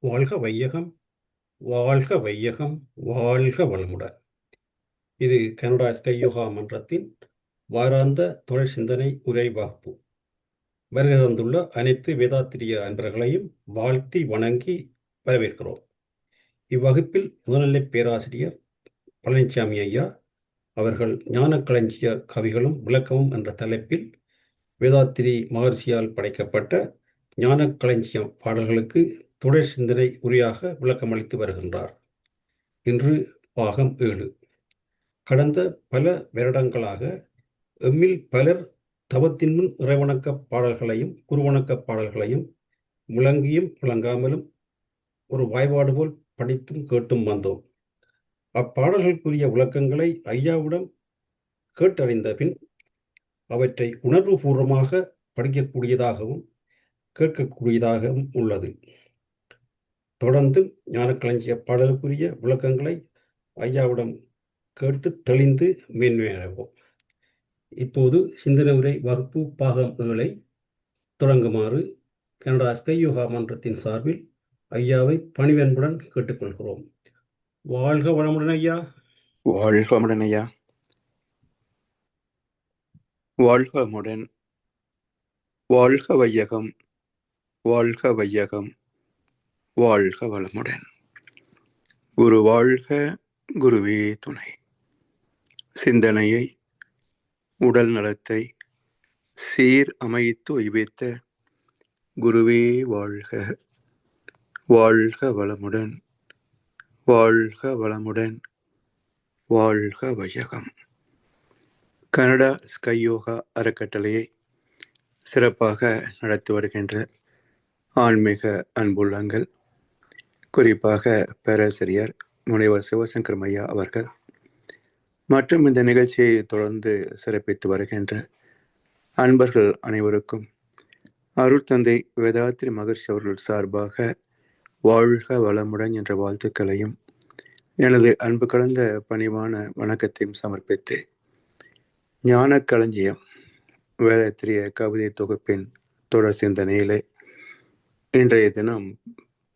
வாழ்க வையகம், வாழ்க வையகம், வாழ்க வளமுடன். இது கனடா ஸ்கை யோகா மன்றத்தின் வாராந்த தொடர் சிந்தனை உரை வகுப்பு. வருகை தந்துள்ள அனைத்து வேதாத்திரிய அன்பர்களையும் வாழ்த்தி வணங்கி வரவேற்கிறோம். இவ்வகுப்பில் முதுநிலை பேராசிரியர் பழனிசாமி ஐயா அவர்கள் ஞானக்களஞ்சிய கவிகளும் விளக்கமும் என்ற தலைப்பில் வேதாத்திரி மகர்ஷியால் படைக்கப்பட்ட ஞானக்களஞ்சியம் பாடல்களுக்கு தொடர் சிந்தனை உரையாக விளக்கமளித்து வருகின்றார். இன்று பாகம் 7. கடந்த பல வருடங்களாக எம்மில் பலர் தவத்தின் முன் இறைவணக்க பாடல்களையும் குருவணக்க பாடல்களையும் விளங்கியும் விளங்காமலும் ஒரு வாய்பாடு போல் படித்தும் கேட்டும் வந்தோம். அப்பாடல்களுக்குரிய விளக்கங்களை ஐயாவிடம் கேட்டறிந்த பின் அவற்றை உணர்வு பூர்வமாக படிக்கக்கூடியதாகவும் கேட்கக்கூடியதாகவும் உள்ளது. தொடர்ந்து ஞானக்களஞ்சிய பாடலுக்குரிய விளக்கங்களை ஐயாவிடம் கேட்டு தெளிந்து மேன்மையடைவோம். இப்போது சிந்தனை உரை வகுப்பு பாகம் 7 தொடங்குமாறு கனடா ஸ்கை யோகா மன்றத்தின் சார்பில் ஐயாவை பணிவன்புடன் கேட்டுக்கொள்கிறோம். வாழ்க வளமுடன் ஐயா. வாழ்க வளமுடன் ஐயா. வாழ்க வளமுடன். வாழ்க வையகம், வாழ்க வையகம், வாழ்க வளமுடன். குரு வாழ்க, குருவே துணை. சிந்தனையை உடல் நலத்தை சீர் அமைத்து உய்வித்த குருவே வாழ்க. வாழ்க வளமுடன், வாழ்க வளமுடன், வாழ்க வையகம். கனடா ஸ்கை யோகா அறக்கட்டளையை சிறப்பாக நடத்தி வருகின்ற ஆன்மீக அன்புள்ளங்கள், குறிப்பாக பேராசிரியர் முனைவர் சிவசங்கர் ஐயா அவர்கள் மற்றும் இந்த நிகழ்ச்சியை தொடர்ந்து சிறப்பித்து வருகின்ற அன்பர்கள் அனைவருக்கும் அருட்தந்தை வேதாத்திரி மகர்ஷி அவர்கள் சார்பாக வாழ்க வளமுடன் என்ற வாழ்த்துக்களையும் எனது அன்பு கலந்த பணிவான வணக்கத்தையும் சமர்ப்பித்து ஞானக்களஞ்சியம் வேதாத்திரிய கவிதை தொகுப்பின் தொடர் சிந்தனையிலே இன்றைய தினம்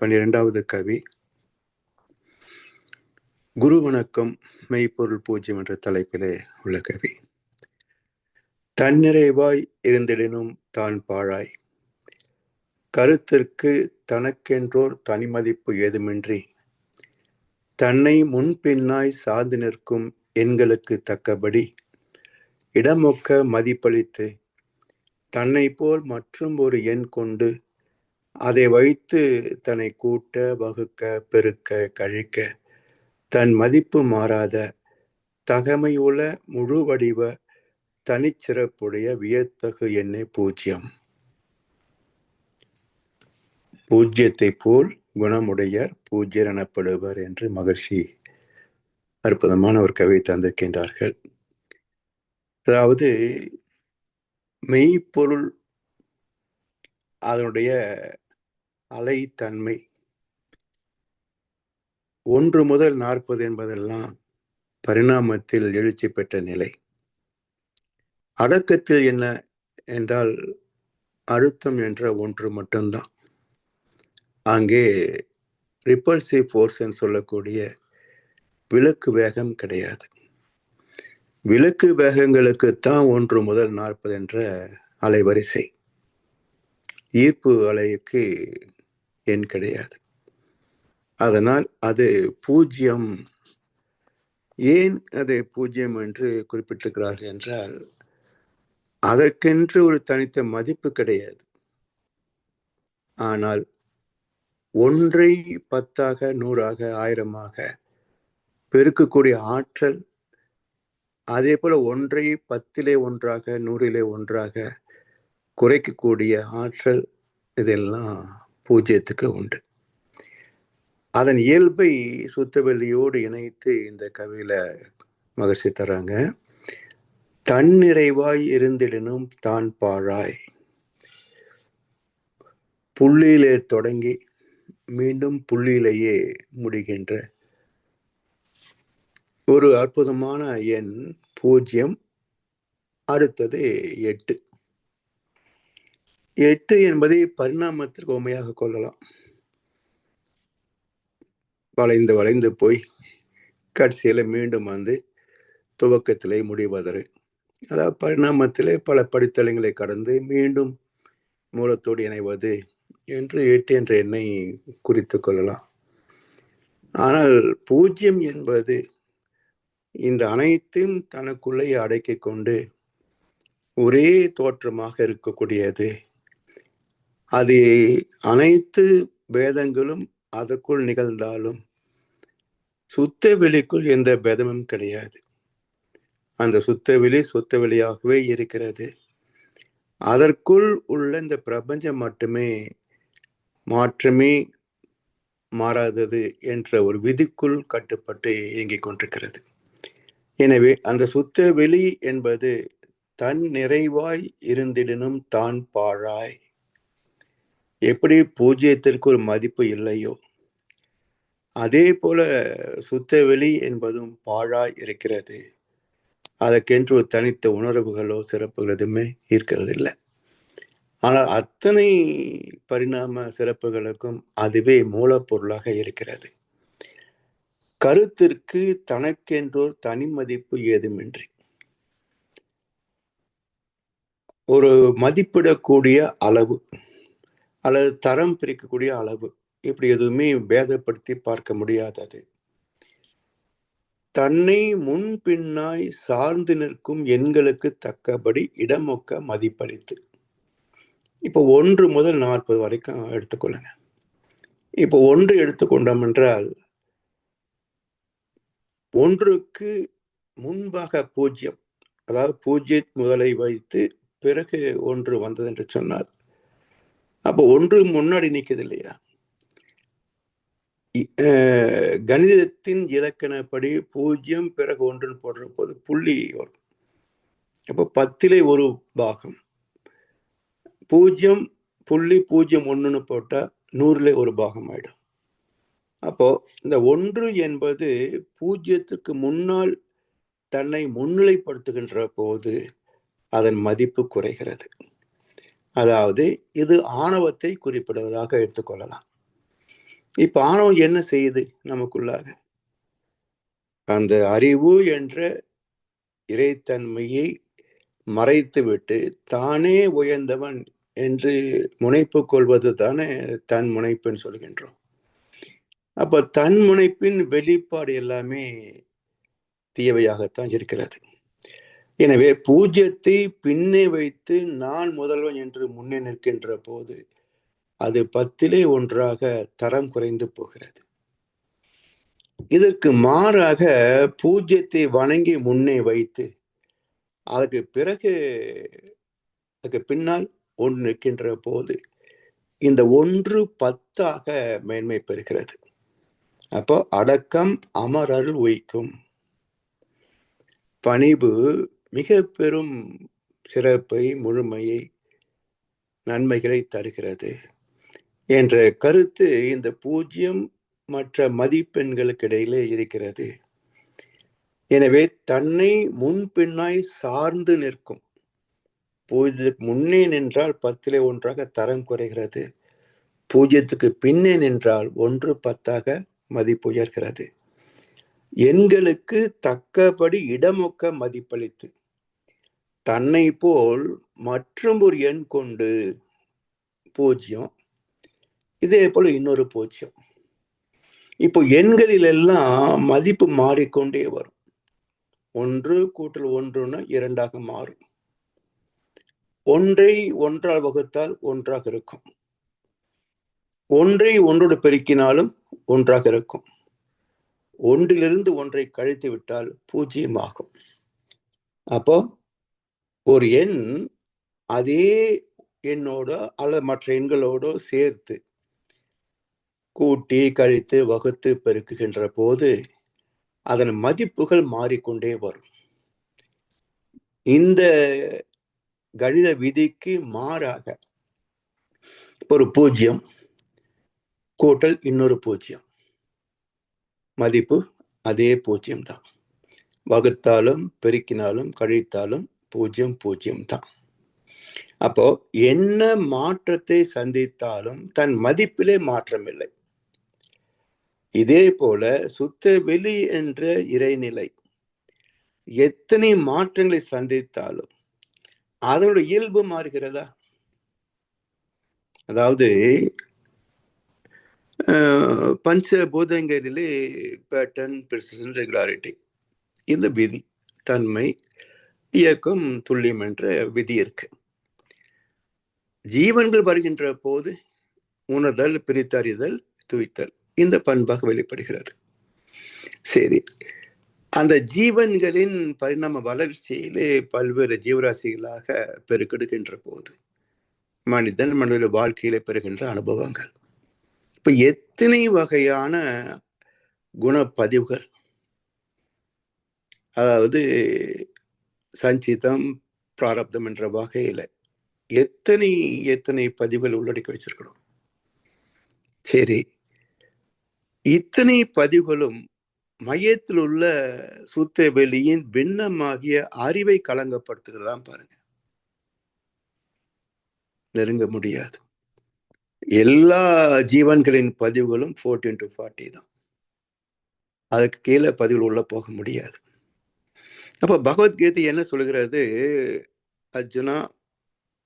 12வது கவி குரு வணக்கம் மெய்ப்பொருள் பூஜ்யம் என்ற தலைப்பிலே உள்ள கவி. தன்னிறைவாய் இருந்திடனும் தான் பாழாய், கருத்திற்கு தனக்கென்றோர் தனிமதிப்பு ஏதுமின்றி, தன்னை முன்பின்னாய் சார்ந்து நிற்கும் எண்களுக்கு தக்கபடி இடமொக்க மதிப்பளித்து, தன்னை போல் மற்றும் ஒரு எண் கொண்டு அதை வைத்து தன்னை கூட்ட வகுக்க பெருக்க கழிக்க தன் மதிப்பு மாறாத தகமையுள்ள முழு வடிவ தனிச்சிறப்புடைய வியத்தகு எண்ணே பூஜ்யம். பூஜ்யத்தை போல் குணமுடையர் பூஜ்யர் எனப்படுவர் என்று மகர்ஷி அற்புதமான ஒரு கவியை தந்திருக்கின்றார்கள். அதாவது மெய்ப்பொருள் அதனுடைய அலைத்தன்மை 1 முதல் 40 என்பதெல்லாம் பரிணாமத்தில் எழுச்சி பெற்ற நிலை. அடக்கத்தில் என்ன என்றால் அழுத்தம் என்ற ஒன்று மட்டும்தான். அங்கே ரிப்பல்சிவ் ஃபோர்ஸ் என்று சொல்லக்கூடிய விலக்கு வேகம் கிடையாது. விலக்கு வேகங்களுக்குத்தான் 1 முதல் 40 என்ற அலைவரிசை. ஈர்ப்பு அலைக்கு எண் கிடையாது. அதனால் அது பூஜ்யம். ஏன் அதை பூஜ்யம் என்று குறிப்பிட்டிருக்கிறார்கள் என்றால், அதற்கென்று ஒரு தனித்த மதிப்பு கிடையாது. ஆனால் 1ஐ 10ஆக 100ஆக 1000ஆக பெருக்கக்கூடிய ஆற்றல், அதே போல 1ஐ 10லே 1ஆக 100லே 1ஆக குறைக்கக்கூடிய ஆற்றல், இதெல்லாம் பூஜ்யத்துக்கு உண்டு. அதன் இயல்பை சுத்தவெளியோடு இணைத்து இந்த கவியில மகர்ஷி தராங்க. தன்னிறைவாய் இருந்திடனும் தான் பாழாய். புள்ளியிலே தொடங்கி மீண்டும் புள்ளியிலேயே முடிகின்ற ஒரு அற்புதமான எண் பூஜ்யம். அடுத்தது 8. 8 என்பதை பரிணாமத்திற்கு உண்மையாக கொள்ளலாம். வளைந்து வளைந்து போய் கடைசியில் மீண்டும் துவக்கத்திலே முடிவதற்கு, அதாவது பரிணாமத்திலே பல படித்தளங்களை கடந்து மீண்டும் மூலத்தோடு இணைவது என்று 8 என்ற எண்ணை குறித்து கொள்ளலாம். ஆனால் 0 என்பது இந்த அனைத்தையும் தனக்குள்ளே அடக்கிக் கொண்டு ஒரே தோற்றமாக இருக்கக்கூடியது. அது அனைத்து பேதங்களும் அதற்குள் நிகழ்ந்தாலும் சுத்த வெளிக்குள் எந்த பேதமும் கிடையாது. அந்த சுத்த வெளியாகவே இருக்கிறது. அதற்குள் உள்ள இந்த பிரபஞ்சம் மட்டுமே மாற்றமே மாறாதது என்ற ஒரு விதிக்குள் கட்டுப்பட்டு இயங்கிக் கொண்டிருக்கிறது. எனவே அந்த சுத்த வெளி என்பது தன் நிறைவாய் இருந்திடனும் தான் பாழாய். எப்படி 0த்திற்கு ஒரு மதிப்பு இல்லையோ அதே போல சுத்த வெளி என்பதும் பாழாய் இருக்கிறது. அதற்கென்று ஒரு தனித்த உணர்வுகளோ சிறப்புகள் எதுவுமே இருக்கிறது இல்லை. ஆனால் அத்தனை பரிணாம சிறப்புகளுக்கும் அதுவே மூலப்பொருளாக இருக்கிறது. கருத்திற்கு தனக்கென்றோர் தனி மதிப்பு ஏதுமின்றி ஒரு மதிப்பிடக்கூடிய அளவு அல்லது தரம் பிரிக்கக்கூடிய அளவு இப்படி எதுவுமே பேதப்படுத்தி பார்க்க முடியாதது. தன்னை முன் பின்னாய் சார்ந்து நிற்கும் எண்களுக்கு தக்கபடி இடமொக்க மதிப்பளித்து, இப்போ 1 முதல் 40 வரைக்கும் எடுத்துக்கொள்ளுங்க. இப்போ 1 எடுத்துக்கொண்டோம் என்றால் 1க்கு முன்பாக 0, அதாவது 0 முதலை வைத்து பிறகு 1 வந்தது என்று சொன்னார். அப்போ 1 முன்னாடி நிற்குது இல்லையா? கணிதத்தின் இலக்கணப்படி 0 பிறகு 1 போடுற போது புள்ளி வரும். அப்போ 10லே ஒரு பாகம், 0.01 போட்டா 100லே ஒரு பாகம் ஆயிடும். அப்போ இந்த 1 என்பது 0த்துக்கு முன்னால் தன்னை முன்னிலைப்படுத்துகின்ற போது அதன் மதிப்பு குறைகிறது. அதாவது இது ஆணவத்தை குறிப்பிடுவதாக எடுத்துக்கொள்ளலாம். இப்ப ஆணவம் என்ன செய்யுது? நமக்குள்ளாக அந்த அறிவு என்ற இறைத்தன்மையை மறைத்துவிட்டு தானே உயர்ந்தவன் என்று முனைப்பு கொள்வது தானே தன் முனைப்புன்னு சொல்கின்றோம். அப்ப தன் முனைப்பின் வெளிப்பாடு எல்லாமே தீயவையாகத்தான் இருக்கிறது. எனவே 0த்தை பின்னே வைத்து நான் முதல்வன் என்று முன்னே நிற்கின்ற போது அது 10லே 1ஆக தரம் குறைந்து போகிறது. இதற்கு மாறாக 0த்தை வணங்கி முன்னே வைத்து அதற்கு பிறகு அதுக்கு பின்னால் 1 நிற்கின்ற போது இந்த 1 10ஆக மேன்மை பெறுகிறது. அப்போ அடக்கம் அமரருள் உய்க்கும், பணிவு மிக பெரும் சிறப்பை, முழுமையை, நன்மைகளை தருகிறது என்ற கருத்து இந்த 0 மற்ற மதிப்பெண்களுக்கு இடையிலே இருக்கிறது. எனவே தன்னை முன்பின்னாய் சார்ந்து நிற்கும் 0த்துக்கு முன்னே நின்றால் 10லே 1ஆக தரம் குறைகிறது. 0த்துக்கு பின்னே நின்றால் 1 10ஆக மதிப்பு உயர்கிறது. எண்களுக்கு தக்கபடி இடமொக்க மதிப்பளித்து தன்னை போல் மற்றும் ஒரு எண் கொண்டு 0, இதே போல இன்னொரு 0. இப்போ எண்களில் எல்லாம் மதிப்பு மாறிக்கொண்டே வரும். 1 கூட்டல் 1ன்னா 2ஆக மாறும். 1ஐ 1ஆல் வகுத்தால் 1ஆக இருக்கும். 1ஐ 1ஓடு பெருக்கினாலும் 1ஆக இருக்கும். 1லிருந்து 1ஐ கழித்து விட்டால் 0 ஆகும். அப்போ ஒரு எண் அதே எண்ணோடோ அல்லது மற்ற எண்களோடோ சேர்த்து கூட்டி கழித்து வகுத்து பெருக்குகின்ற போது அதன் மதிப்புகள் மாறிக்கொண்டே வரும். இந்த கணித விதிக்கு மாறாக ஒரு 0 கூட்டல் இன்னொரு 0, மதிப்பு அதே 0 தான். வகுத்தாலும் பெருக்கினாலும் கழித்தாலும் 0 0 தான். அப்போ என்ன மாற்றத்தை சந்தித்தாலும் தன் மதிப்பிலே மாற்றம் இல்லை. இதே போல சுத்த வெளி என்ற இறைநிலை எத்தனை மாற்றங்களை சந்தித்தாலும் அதோட இயல்பு மாறுகிறதா? அதாவது பஞ்சபூதங்களிலே பேட்டர்ன், பிரிசிஷன், ரெகுலாரிட்டி, இந்த விதி, தன்மை, இயக்கம், துல்லியம் என்ற விதி இருக்கு. ஜீவன்கள் வருகின்ற போது உணர்தல், பிரித்தறிதல், துய்த்தல் இந்த பண்பாக வெளிப்படுகிறது. சரி, அந்த ஜீவன்களின் பரிணாம வளர்ச்சியிலே பல்வேறு ஜீவராசிகளாக பெருக்கெடுக்கின்ற போது மனிதன் மனித வாழ்க்கையில பெறுகின்ற அனுபவங்கள், இப்ப எத்தனை வகையான குணப்பதிவுகள், அதாவது சஞ்சிதம், பிராரப்தம் என்ற வகையில எத்தனை எத்தனை பதிவுகள் உள்ளடக்கி வச்சிருக்கிறோம். சரி, இத்தனை பதிவுகளும் மையத்தில் உள்ள சுத்த வெளியின் பின்னமாகிய அறிவை களங்கப்படுத்துகிறதா பாருங்க. நெருங்க முடியாது. எல்லா ஜீவன்களின் பதிவுகளும் 14-40 தான். அதுக்கு கீழே பதிவுகள் உள்ள போக முடியாது. அப்ப பகவத்கீதை என்ன சொல்கிறது? அர்ஜுனா,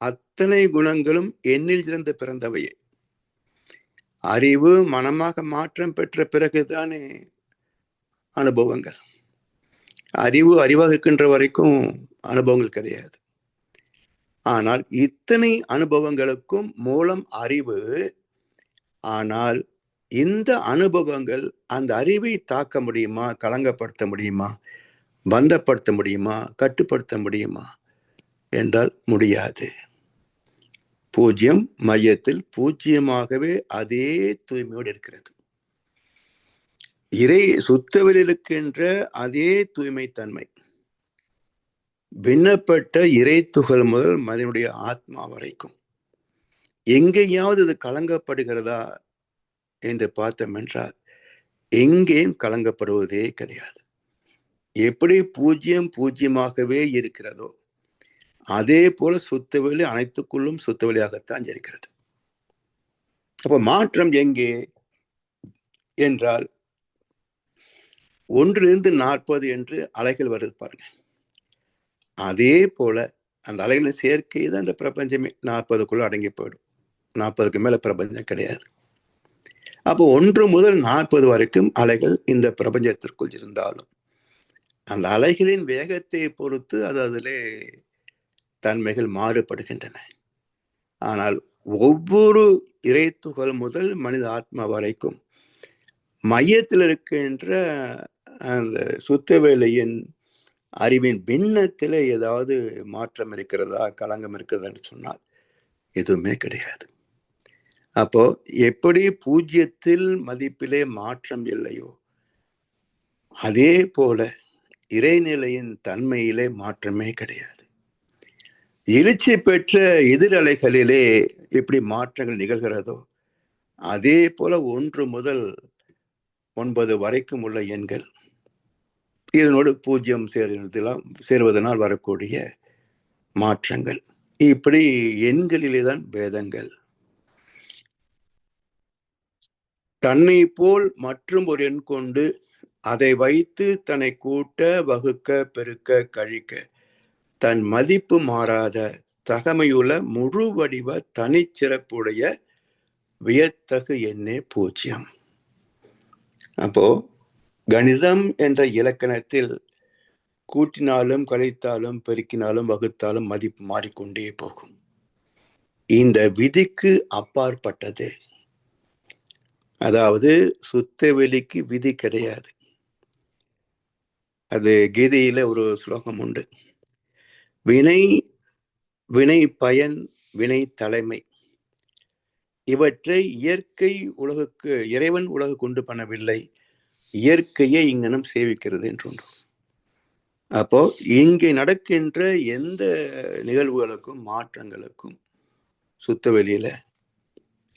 அத்தனை குணங்களும் என்னில் இருந்து பிறந்தவையே. அறிவு மனமாக மாற்றம் பெற்ற பிறகுதானே அனுபவங்கள். அறிவு அறிவாக இருக்கின்ற வரைக்கும் அனுபவங்கள் கிடையாது. ஆனால் இத்தனை அனுபவங்களுக்கும் மூலம் அறிவு. ஆனால் இந்த அனுபவங்கள் அந்த அறிவை தாக்க முடியுமா, களங்கப்படுத்த முடியுமா, பந்தப்படுத்த முடியுமா, கட்டுப்படுத்த முடியுமா என்றால் முடியாது. பூஜ்யம் மையத்தில் பூஜ்யமாகவே அதே தூய்மையோடு இருக்கிறது. இறை சுத்தவில் இருக்கின்ற அதே தூய்மை தன்மை பின்னப்பட்ட இறை துகள் முதல் மனிதனுடைய ஆத்மா வரைக்கும் எங்கேயாவது இது கலங்கப்படுகிறதா என்று பார்த்தோம் என்றால் எங்கேயும் கலங்கப்படுவதே கிடையாது. எப்படி பூஜ்யம் பூஜ்யமாகவே இருக்கிறதோ அதே போல சுத்தவெளி அனைத்துக்குள்ளும் சுத்தவெளியாகத்தான் இருக்கிறது. அப்ப மாற்றம் எங்கே என்றால் 1 - 40 என்று அலைகள் வருது பாருங்க. அதே போல அந்த அலைகளின் சேர்க்கை தான் இந்த பிரபஞ்சமே 40க்குள்ள அடங்கி போயிடும். 40க்கு மேல பிரபஞ்சம் கிடையாது. அப்போ 1 முதல் 40 வரைக்கும் அலைகள் இந்த பிரபஞ்சத்திற்குள் இருந்தாலும் அந்த அலைகளின் வேகத்தை பொறுத்து அது அதிலே தன்மைகள் மாறுபடுகின்றன. ஆனால் ஒவ்வொரு இறைத்துகள் முதல் மனித ஆத்மா வரைக்கும் மையத்தில் இருக்கின்ற அந்த சுத்தவேளையின் அறிவின் பின்னத்தில் ஏதாவது மாற்றம் இருக்கிறதா, களங்கம் இருக்கிறதா என்று சொன்னால் எதுவுமே கிடையாது. அப்போ எப்படி பூஜ்யத்தில் மதிப்பிலே மாற்றம் இல்லையோ அதே போல இறைநிலையின் தன்மையிலே மாற்றமே கிடையாது. எழுச்சி பெற்ற எதிரலைகளிலே எப்படி மாற்றங்கள் நிகழ்கிறதோ அதே போல 1 முதல் 9 வரைக்கும் உள்ள எண்கள் இதனோடு பூஜ்யம் சேருவதனால் வரக்கூடிய மாற்றங்கள், இப்படி எண்களிலே தான் பேதங்கள். தன்னை போல் மற்றும் ஒரு எண் கொண்டு அதை வைத்து தன்னை கூட்ட, வகுக்க, பெருக்க, கழிக்க தன் மதிப்பு மாறாத தகமையுள்ள முழு வடிவ தனிச்சிறப்புடைய வியத்தகு எண்ணே பூஜ்யம். அப்போ கணிதம் என்ற இலக்கணத்தில் கூட்டினாலும் கழித்தாலும் பெருக்கினாலும் வகுத்தாலும் மதிப்பு மாறிக்கொண்டே போகும். இந்த விதிக்கு அப்பாற்பட்டது. அதாவது சுத்த வெளிக்கு விதி கிடையாது. அது கீதையில ஒரு ஸ்லோகம் உண்டு. வினை, வினை பயன், வினை தலைமை இவற்றை இயற்கை உலகுக்கு இறைவன் உலகு கொண்டு பண்ணவில்லை, இயற்கையை இங்கனம் சேவிக்கிறது என்று. அப்போ இங்கே நடக்கின்ற எந்த நிகழ்வுகளுக்கும் மாற்றங்களுக்கும் சுத்த வெளியில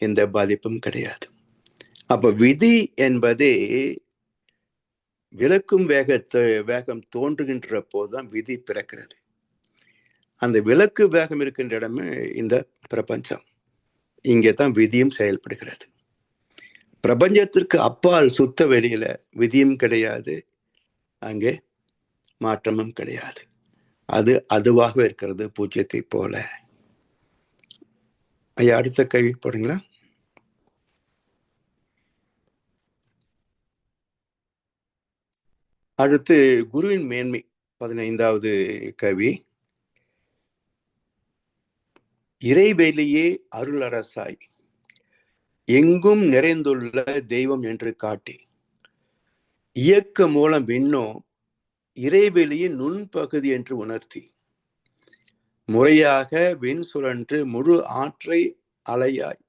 எந்த பாதிப்பும் கிடையாது. அப்ப விதி என்பதே விளக்கும் வேகம் தோன்றுகின்ற போதுதான் விதி பிறக்கிறது. அந்த விளக்கு வேகம் இருக்கின்ற இடமே இந்த பிரபஞ்சம். இங்கே தான் விதியும் செயல்படுகிறது. பிரபஞ்சத்திற்கு அப்பால் சுத்த வெளியில விதியும் கிடையாது, அங்கே மாற்றமும் கிடையாது. அது அதுவாக இருக்கிறது, பூஜ்யத்தை போல. ஐயா, அடுத்த கேள்வி போடுங்களா? அடுத்து குருவின் மேன்மை, 15வது கவி. இறைவேலியே அருளரசாய் எங்கும் நிறைந்துள்ள தெய்வம் என்று காட்டி, இயக்க மூலம் விண்ணோ இறைவெளியின் நுண்பகுதி என்று உணர்த்தி, முறையாக விண் சுழன்று முழு ஆற்றை அலையாய்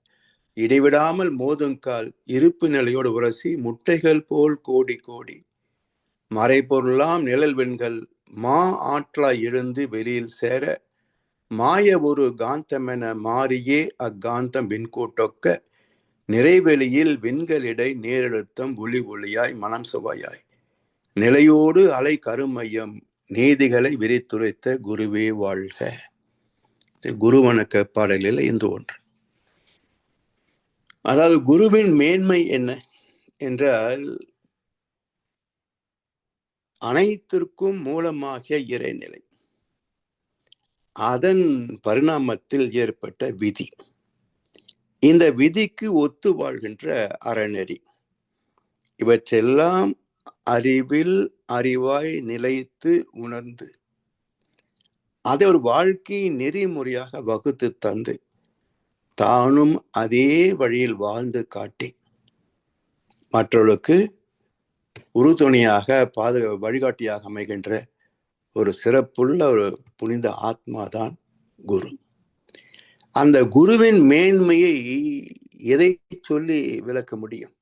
இடைவிடாமல் மோதுங்கால் இருப்பு நிலையோடு உரசி முட்டைகள் போல் கோடி கோடி மறைபொருளாம் நிழல் வெண்கள் மா ஆற்றாய் எழுந்து வெளியில் சேர, மாய ஒரு காந்தமென மாறியே அக்காந்தம் விண்கூட்டொக்க நிறைவெளியில் விண்களிடை நேரெழுத்தம் ஒளி ஒளியாய் மனம் சுவையாய் நிலையோடு அலை கருமையம் நீதிகளை விரித்துரைத்த குருவே வாழ்க. குருவணக்க பாடலில் இந்த ஒன்று. அதாவது குருவின் மேன்மை என்ன என்றால், அனைத்திற்கும் மூலமாகிய இறைநிலை, அதன் பரிணாமத்தில் ஏற்பட்ட விதி, இந்த விதிக்கு ஒத்து வாழ்கின்ற அறநெறி, இவற்றெல்லாம் அறிவில் அறிவாய் நிலைத்து உணர்ந்து அதை ஒரு வாழ்க்கை நெறிமுறையாக வகுத்து தந்து தானும் அதே வழியில் வாழ்ந்து காட்டி மற்றவர்களுக்கு உறுதுணையாக வழிகாட்டியாக அமைகின்ற ஒரு சிறப்புள்ள ஒரு புனித ஆத்மாதான் குரு. அந்த குருவின் மேன்மையை எதை சொல்லி விளக்க முடியும்?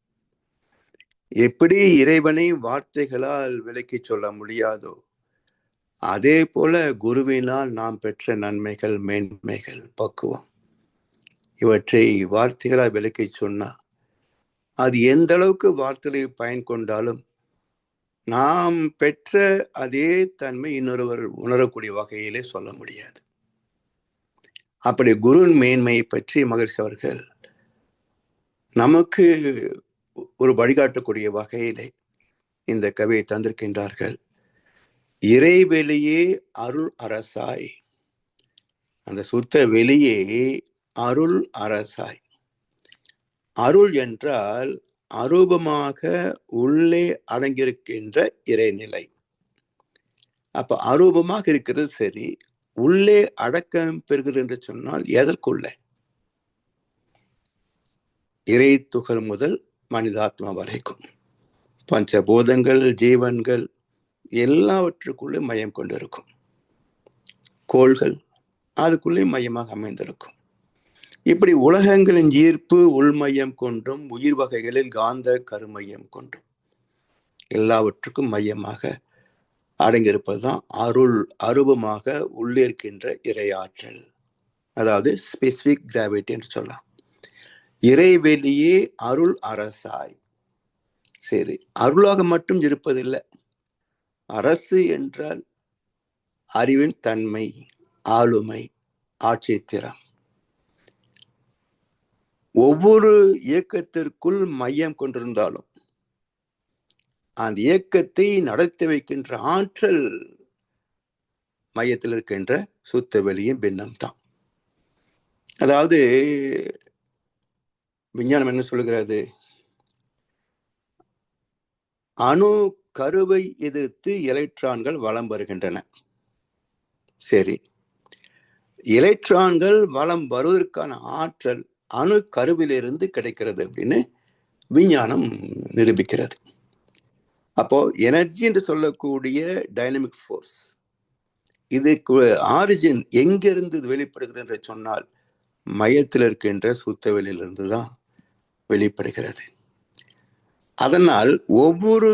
எப்படி இறைவனை வார்த்தைகளால் விளக்கி சொல்ல முடியாதோ, அதே போல குருவினால் நாம் பெற்ற நன்மைகள், மேன்மைகள், பக்குவம், இவற்றை வார்த்தைகளால் விளக்கி சொன்னா அது எந்த அளவுக்கு வார்த்தைகளை பயன் கொண்டாலும் நாம் பெற்ற அதே தன்மை இன்னொருவர் உணரக்கூடிய வகையிலே சொல்ல முடியாது. அப்படி குருவின் மேன்மையை பற்றி மகரிஷி அவர்கள் நமக்கு ஒரு வழிகாட்டக்கூடிய வகையிலே இந்த கவியை தந்திருக்கின்றார்கள். இறைவெளியே அருள் அரசாய், அந்த சுத்த வெளியே அருள் அரசாய். அருள் என்றால் அரூபமாக உள்ளே அடங்கியிருக்கின்ற இறைநிலை. அப்ப அரூபமாக இருக்கிறது சரி, உள்ளே அடக்கம் பெறுகிறது என்று சொன்னால் எதற்குள்ள? இறை துகள் முதல் மனிதாத்மா வரைக்கும் பஞ்சபூதங்கள், ஜீவன்கள் எல்லாவற்றுக்குள்ளே மையம் கொண்டிருக்கும். கோள்கள் அதுக்குள்ளே மையமாக அமைந்திருக்கும். இப்படி உலகங்களின் ஈர்ப்பு உள்மையம் கொண்டும் உயிர் வகைகளில் காந்த கருமையம் கொண்டும் எல்லாவற்றுக்கும் மையமாக அடங்கியிருப்பதுதான் அருள், அரூபமாக உள்ளே இருக்கின்ற இறையாற்றல், அதாவது ஸ்பெசிபிக் கிராவிட்டி என்று சொல்லலாம். இறைவெளியே அருள் அரசாய். சரி, அருளாக மட்டும் இருப்பதில்லை. அரசு என்றால் அறிவின் தன்மை, ஆளுமை, ஆட்சி திறம். ஒவ்வொரு இயக்கத்திற்குள் மையம் கொண்டிருந்தாலும் அந்த இயக்கத்தை நடத்தி வைக்கின்ற ஆற்றல் மையத்தில் இருக்கின்ற சுத்த வெளியின் பின்னம் தான். அதாவது விஞ்ஞானம் என்ன சொல்லுகிறது? அணு கருவை எதிர்த்து எலக்ட்ரான்கள் வலம் வருகின்றன. சரி, எலக்ட்ரான்கள் வலம் வருவதற்கான ஆற்றல் அணு கருவிலிருந்து கிடைக்கிறது அப்படின்னு விஞ்ஞானம் நிரூபிக்கிறது. அப்போ எனர்ஜி என்று சொல்லக்கூடிய டைனமிக் ஃபோர்ஸ், இதுக்கு ஆரிஜின் எங்கிருந்து வெளிப்படுகிறது என்று சொன்னால் மையத்தில் இருக்கின்ற சுத்த வெளியிலிருந்து தான் வெளிப்படுகிறது. அதனால் ஒவ்வொரு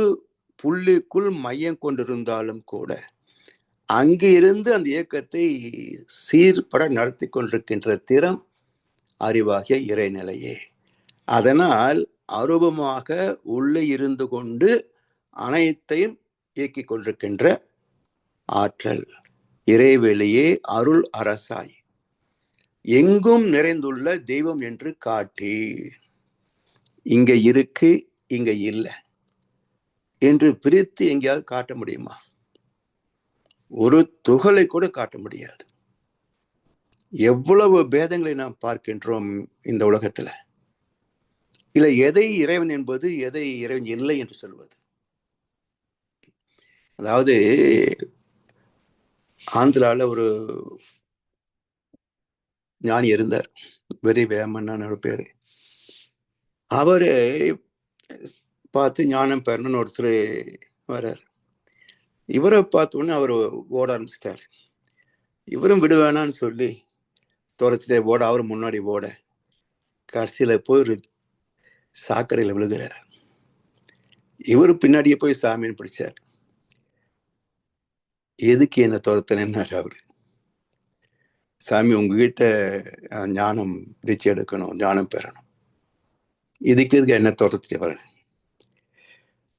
புள்ளிக்குள் மையம் கொண்டிருந்தாலும் கூட அங்கு இருந்து அந்த இயக்கத்தை சீர்பட நடத்தி கொண்டிருக்கின்ற திறம் அறிவாகிய இறைநிலையே. அதனால் அரூபமாக உள்ளே இருந்து கொண்டு அனைத்தையும் இயக்கிக் கொண்டிருக்கின்ற ஆற்றல் இறைவெளியே அருள் அரசாய் எங்கும் நிறைந்துள்ள தெய்வம் என்று காட்டி. இங்க இருக்கு, இங்க இல்லை என்று பிரித்து எங்கேயாவது காட்ட முடியுமா? ஒரு துகளை கூட காட்ட முடியாது. எவ்வளவு பேதங்களை நாம் பார்க்கின்றோம் இந்த உலகத்துல. இல்ல எதை இறைவன் என்பது, எதை இறைவன் இல்லை என்று சொல்வது. அதாவது ஆந்திரால ஒரு ஞானி இருந்தார், வெரி வேமன்னு பேரு. அவரு பார்த்து ஞானம் பெறணும்னு ஒருத்தர் வர்றார். இவரை பார்த்த உடனே அவர் ஓட ஆரம்பிச்சிட்டார். இவரும் விடுவேணான்னு சொல்லி துறைச்சிட்டே ஓட, அவர் முன்னாடி ஓட, கடைசியில போய் ஒரு சாக்கடையில் விழுகிறார். இவரு பின்னாடியே போய் சாமின்னு பிடிச்சார். எதுக்கு என்ன துரத்தினார் அவரு? சாமி, உங்ககிட்ட ஞானம் தீட்சை எடுக்கணும், ஞானம் பெறணும், இதுக்கு என்ன துரத்திட்டு வர?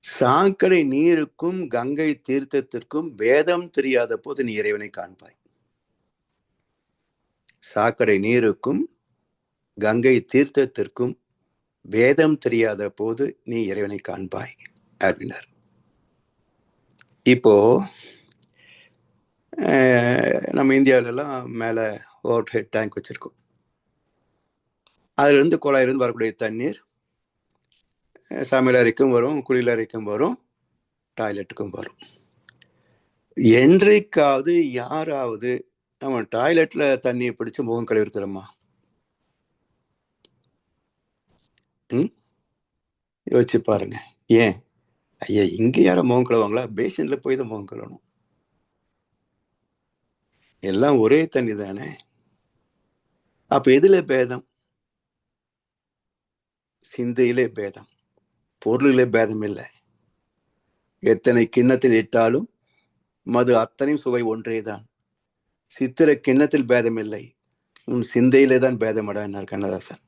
சாக்கடை நீருக்கும் கங்கை தீர்த்தத்திற்கும் வேதம் தெரியாத போது நீ இறைவனை காண்பாய். சாக்கடை நீருக்கும் கங்கை தீர்த்தத்திற்கும் வேதம் தெரியாத போது நீ இறைவனை காண்பாய் அப்படின்னார். இப்போ நம்ம இந்தியாவிலலாம் மேலே ஓவர் ஹெட் டேங்க் வச்சிருக்கோம். அதுலேருந்து குழாயிலிருந்து வரக்கூடிய தண்ணீர் சமையல் அறைக்கும் வரும், குளியல் அறைக்கும் வரும், டாய்லெட்டுக்கும் வரும். என்றைக்காவது யாராவது நம்ம டாய்லெட்ல தண்ணியை பிடிச்சு முகம் கழுவி இருக்கிறோமா? யோசிச்சு பாருங்க. ஏன் ஐயா, இங்க யாரும் முகம் கழுவாங்களா? பேசின்ல போய் தான் முகம் கழுவணும். எல்லாம் ஒரே தண்ணி தானே. அப்ப எதுல பேதம்? சிந்தையிலே பேதம், பொருளிலே பேதம் இல்லை. எத்தனை கிண்ணத்தில் இட்டாலும் மது அத்தனையும் சுவை ஒன்றேதான். சித்திர கிண்ணத்தில் பேதம் இல்லை, உன் சிந்தையிலே தான் பேதமடா என்னார் கண்ணதாசன்.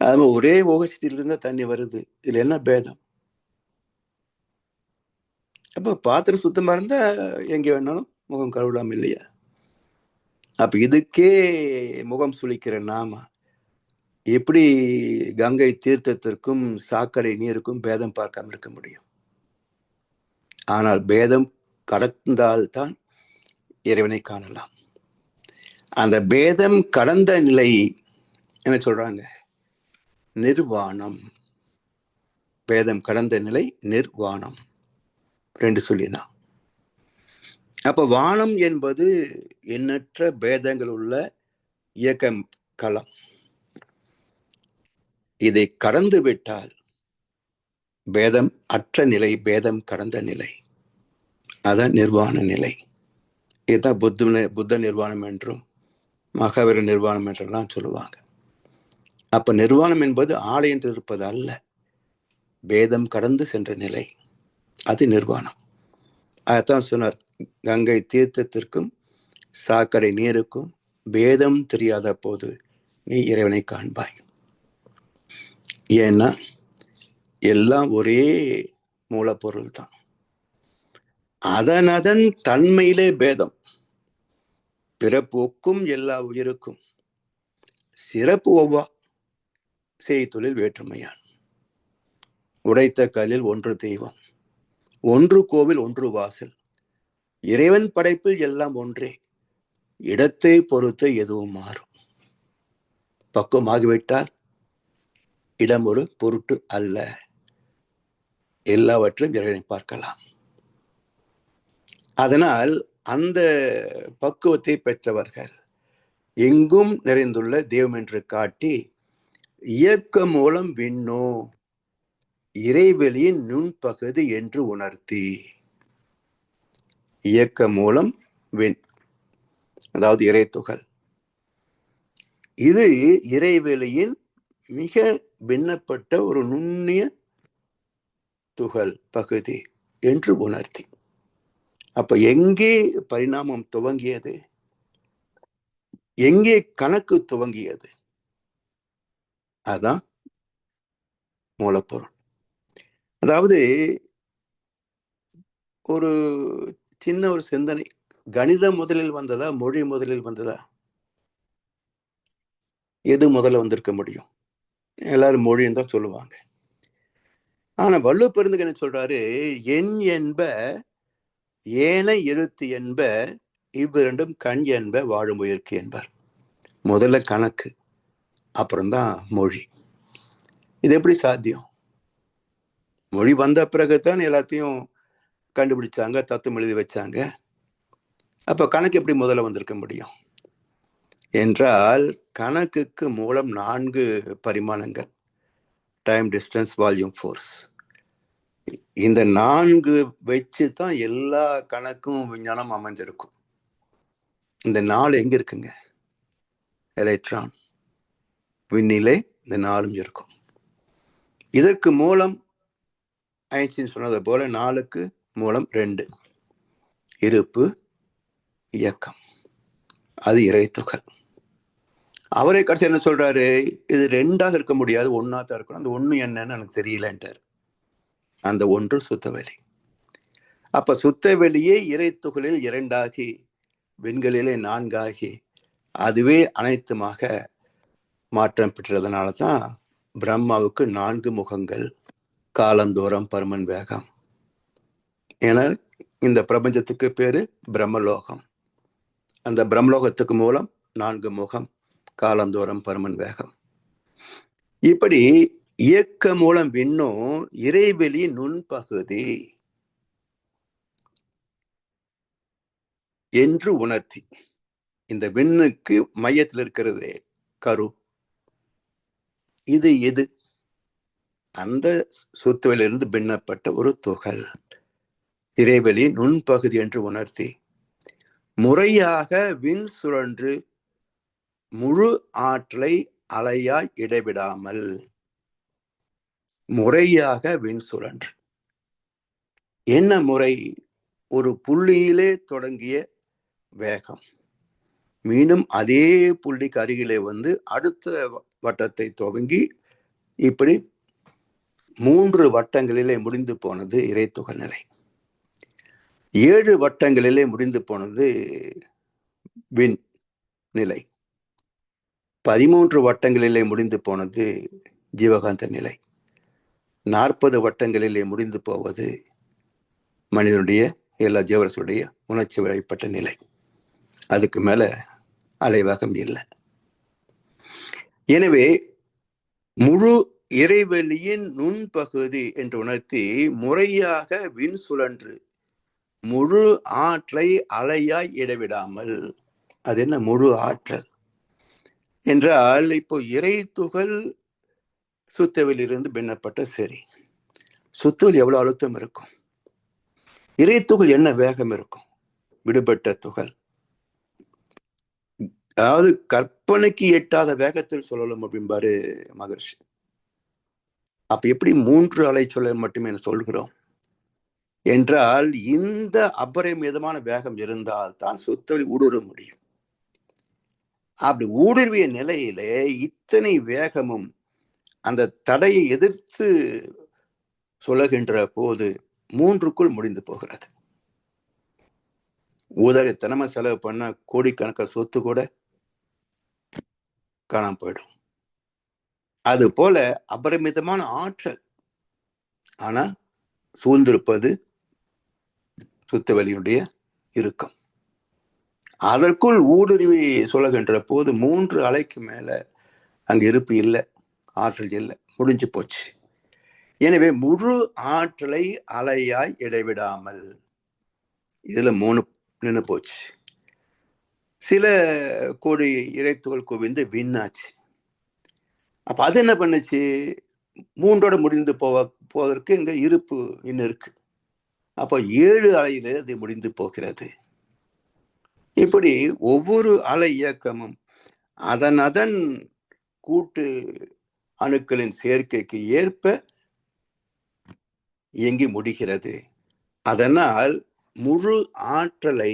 அது ஒரே ஓகசிட்டிலிருந்து தண்ணி வருது, இதுல என்ன பேதம்? அப்ப பாத்திரம் சுத்தமா இருந்தா எங்க வேணாலும் முகம் கழுவலாம் இல்லையா? அப்ப இதுக்கே முகம் சுளிக்கிற நாம எப்படி கங்கை தீர்த்தத்திற்கும் சாக்கடை நீருக்கும் பேதம் பார்க்காம இருக்க முடியும்? ஆனால் பேதம் கடந்தால்தான் இறைவனை காணலாம். அந்த பேதம் கடந்த நிலை என்ன சொல்றாங்க? நிர்வாணம். பேதம் கடந்த நிலை நிர்வாணம், ரெண்டு சொல்லினா. அப்ப வானம் என்பது எண்ணற்ற பேதங்கள் உள்ள இயக்க களம். இதை கடந்து விட்டால் பேதம் அற்ற நிலை, பேதம் கடந்த நிலை, அதான் நிர்வாண நிலை. இதுதான் புத்த நிர்வாணம் என்றும் மகாவீர நிர்வாணம் என்றெல்லாம் சொல்லுவாங்க. அப்ப நிர்வாணம் என்பது ஆடை என்று இருப்பது அல்ல, பேதம் கடந்து சென்ற நிலை, அது நிர்வாணம். அதான் சொன்னார், கங்கை தீர்த்தத்திற்கும் சாக்கடை நீருக்கும் பேதம் தெரியாத போது நீ இறைவனை காண்பாய். ஏன்னா எல்லாம் ஒரே மூலப்பொருள் தான். அதன் தன்மையிலே பேதம். பிறப்பு ஒக்கும் எல்லா உயிருக்கும், சிறப்பு ஒவ்வா செய்தொழில் வேற்றுமையான். உடைத்த கல்லில் ஒன்று தெய்வம், ஒன்று கோவில் ஒன்று வாசல், இறைவன் படைப்பில் எல்லாம் ஒன்றே, இடத்தை பொறுத்து எதுவும் மாறும். பக்குவமாகிவிட்டால் இடம் ஒரு பொருட்டு அல்ல, எல்லாவற்றையும் இறைவனை பார்க்கலாம். அதனால் அந்த பக்குவத்தை பெற்றவர்கள் எங்கும் நிறைந்துள்ள தெய்வம் என்று காட்டி, இயக்க மூலம் விண்ணோ இறைவெளியின் நுண்பகுதி என்று உணர்த்தி. இயக்க மூலம் விண், அதாவது இறை துகள், இது இறைவெளியின் மிக பின்னப்பட்ட ஒரு நுண்ணிய துகள் பகுதி என்று உணர்த்தி. அப்ப எங்கே பரிணாமம் துவங்கியது, எங்கே கணக்கு துவங்கியது? அதான் மூலப்பொருள். அதாவது ஒரு சின்ன ஒரு சிந்தனை, கணிதம் முதலில் வந்ததா, மொழி முதலில் வந்ததா? எது முதல்ல வந்திருக்க முடியும்? எல்லாரும் மொழின்னு தான் சொல்லுவாங்க. ஆனா வள்ளுவ பெருந்தகை என்ன சொல்றாரு, எண் என்ப ஏனை எழுத்து என்ப இவ்விரண்டும் கண் என்ப வாழும் உயிர்க்கு என்பார். முதல்ல கணக்கு, அப்புறம்தான் மொழி. இது எப்படி சாத்தியம்? மொழி வந்த பிறகுதான் எல்லாத்தையும் கண்டுபிடிச்சாங்க, தத்துவம் எழுதி வச்சாங்க. அப்ப கணக்கு எப்படி முதல்ல வந்திருக்க முடியும் என்றால், கணக்குக்கு மூலம் 4 பரிமாணங்கள்: டைம், டிஸ்டன்ஸ், வால்யூம், ஃபோர்ஸ். இந்த 4 வச்சு தான் எல்லா கணக்கும் விஞ்ஞானம் அமைஞ்சிருக்கும். இந்த 4 எங்க இருக்குங்க? எலக்ட்ரான், விண்ணிலை, இந்த 4 இருக்கும். இதற்கு மூலம் ஐன்ஸ்டீன் சொன்னது போல 4க்கு மூலம் 2: இருப்பு, இயக்கம். அது இறைத்துகள். அவரே கடைசி என்ன சொல்றாரு, இது 2ஆக இருக்க முடியாது, 1ஆ தான் இருக்கணும். அந்த 1 என்னன்னு எனக்கு தெரியலன்றார். அந்த 1 சுத்தவெளி. அப்ப சுத்தவெளியே இறைத்துகளில் 2ஆகி, விண்களிலே 4ஆகி, அதுவே அனைத்துமாக மாற்றம் பெற்றதுனால தான் பிரம்மாவுக்கு 4 முகங்கள், காலந்தோறும், பருமன், வேகம். ஏன்னா இந்த பிரபஞ்சத்துக்கு பேரு பிரம்மலோகம். அந்த பிரம்மலோகத்துக்கு மூலம் 4 முகம், காலந்தோறும், பருமன், வேகம். இப்படி இயக்க மூலம் விண்ணும் இறைவெளி நுண்பகுதி என்று உணர்த்தி, இந்த விண்ணுக்கு மையத்தில் இருக்கிறது கரு. இது எது? அந்த சுத்துவிலிருந்து பின்னப்பட்ட ஒரு துகள், இறைவெளி நுண்பகுதி என்று உணர்த்தி, முறையாக விண் சுழன்று முழு ஆற்றலை அலையாய் இடைவிடாமல், முறையாக விண் சுழன்று. என்ன முறை? ஒரு புள்ளியிலே தொடங்கிய வேகம் மீண்டும் அதே புள்ளிக்கு அருகிலே வந்து அடுத்த வட்டத்தை துவங்கி இப்படி 3 வட்டங்களிலே முடிந்து போனது இறைத்துகள் நிலை. 7 வட்டங்களிலே முடிந்து போனது விண் நிலை. 13 வட்டங்களிலே முடிந்து போனது ஜீவகாந்த நிலை. 40 வட்டங்களிலே முடிந்து போவது மனிதனுடைய, எல்லா ஜீவரசுடைய உணர்ச்சி வழிபட்ட நிலை. அதுக்கு மேல அலைவேகம் இல்லை. எனவே முழு இறைவெளியின் நுண்பகுதி என்று உணர்த்தி, முறையாக விண் சுழன்று முழு ஆற்றலை அலையாய் இடைவிடாமல். அது என்ன முழு ஆற்றல் என்றால், இப்போ இறை துகள் சுத்தவெளியிலிருந்து பின்னப்பட்ட சரி, சுத்தவெளி எவ்வளவு அழுத்தம் இருக்கும்? இறை துகள் என்ன வேகம் இருக்கும்? விடுபட்ட துகள், அதாவது கற்பனைக்கு எட்டாத வேகத்தில் சொல்லலாம் அப்படின்பாரு மகர்ஷி. அப்ப எப்படி 3 அலை சொல்ல மட்டுமே சொல்கிறோம் என்றால், இந்த அபரிமிதமான வேகம் இருந்தால் தான் சுத்தவெளி ஊடுருவ முடியும். அப்படி ஊடுருவிய நிலையிலே இத்தனை வேகமும் அந்த தடையை எதிர்த்து சுழகின்ற போது 3க்குள் முடிந்து போகிறது. ஊதாரித்தனமா செலவு பண்ண கோடிக்கணக்கான சொத்து கூட காணாம போயிடும். அது போல அபரிமிதமான ஆற்றல், ஆனா சூழ்ந்திருப்பது சுத்தவெளியுடைய இறுக்கம். அதற்குள் ஊடுருவி சுழகின்ற போது 3 அலைக்கு மேல அங்க இருப்பு இல்லை, ஆற்றல் இல்லை, முடிஞ்சு போச்சு. எனவே முழு ஆற்றலை அலையாய் இடைவிடாமல், இதுல 3 நின்று போச்சு. சில கோடி இறைத்துகள் குவிந்து விண்ணாச்சு. அப்ப அது என்ன பண்ணுச்சு? 3ஓட முடிந்து போவதற்கு இங்க இருப்பு இன்னும் இருக்கு. அப்ப 7 அலையில அது முடிந்து போகிறது. இப்படி ஒவ்வொரு அலை இயக்கமும் அதன் கூட்டு அணுக்களின் சேர்க்கைக்கு ஏற்ப இயங்கி முடிகிறது. அதனால் முழு ஆற்றலை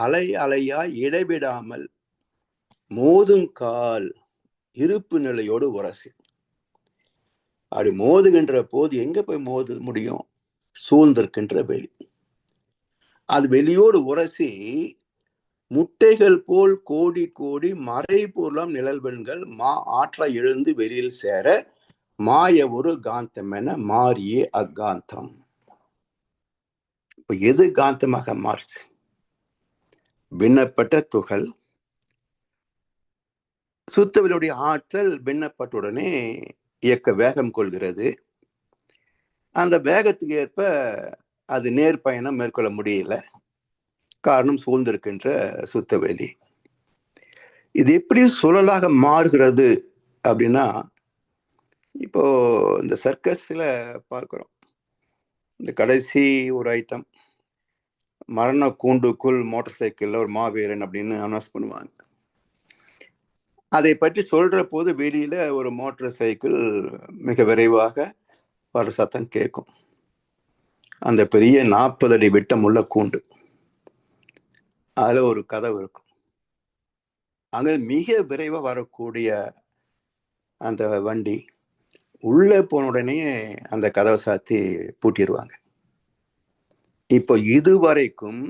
அலை அலையாய் இடைவிடாமல் மோதும் கால் இருப்பு நிலையோடு உரசி. அப்படி மோதுகின்ற போது எங்க போய் மோத முடியும்? சூழ்ந்திருக்கின்ற வெளி. அது வெளியோடு உரசி முட்டைகள் போல் கோடி கோடி மறை பொருளாம் நிழல்வெண்கள் ஆற்ற எழுந்து வெளியில் சேர மாய ஒரு காந்தம் என மாறியே அக்காந்தம். இப்ப எது காந்தமாக மாறுச்சு? பின்னப்பட்ட துகள். சுத்தவெளியுடைய ஆற்றல் பின்னப்பட்டுடனே இயக்க வேகம் கொள்கிறது. அந்த வேகத்துக்கு ஏற்ப அது நேர் பயணம் மேற்கொள்ள முடியல. காரணம் சூழ்ந்திருக்கின்ற சுத்தவெளி. இது எப்படி சுழலாக மாறுகிறது அப்படின்னா, இப்போ இந்த சர்க்கஸ்ல பார்க்கிறோம். இந்த கடைசி ஒரு ஐட்டம், மரண கூண்டுக்குள் மோட்டார் சைக்கிள்ல ஒரு மாவீரன் அப்படின்னு அனௌன்ஸ் பண்ணுவாங்க. அதை பற்றி சொல்ற போது வெளியில ஒரு மோட்டார் சைக்கிள் மிக விரைவாக வர சத்தம் கேட்கும். அந்த பெரிய 40 அடி விட்டம் உள்ள கூண்டு, அதுல ஒரு கதவு இருக்கும். அங்க மிக விரைவா வரக்கூடிய அந்த வண்டி உள்ளே போன உடனே அந்த கதவை சாத்தி பூட்டிடுவாங்க. இப்போ இதுவரைக்கும்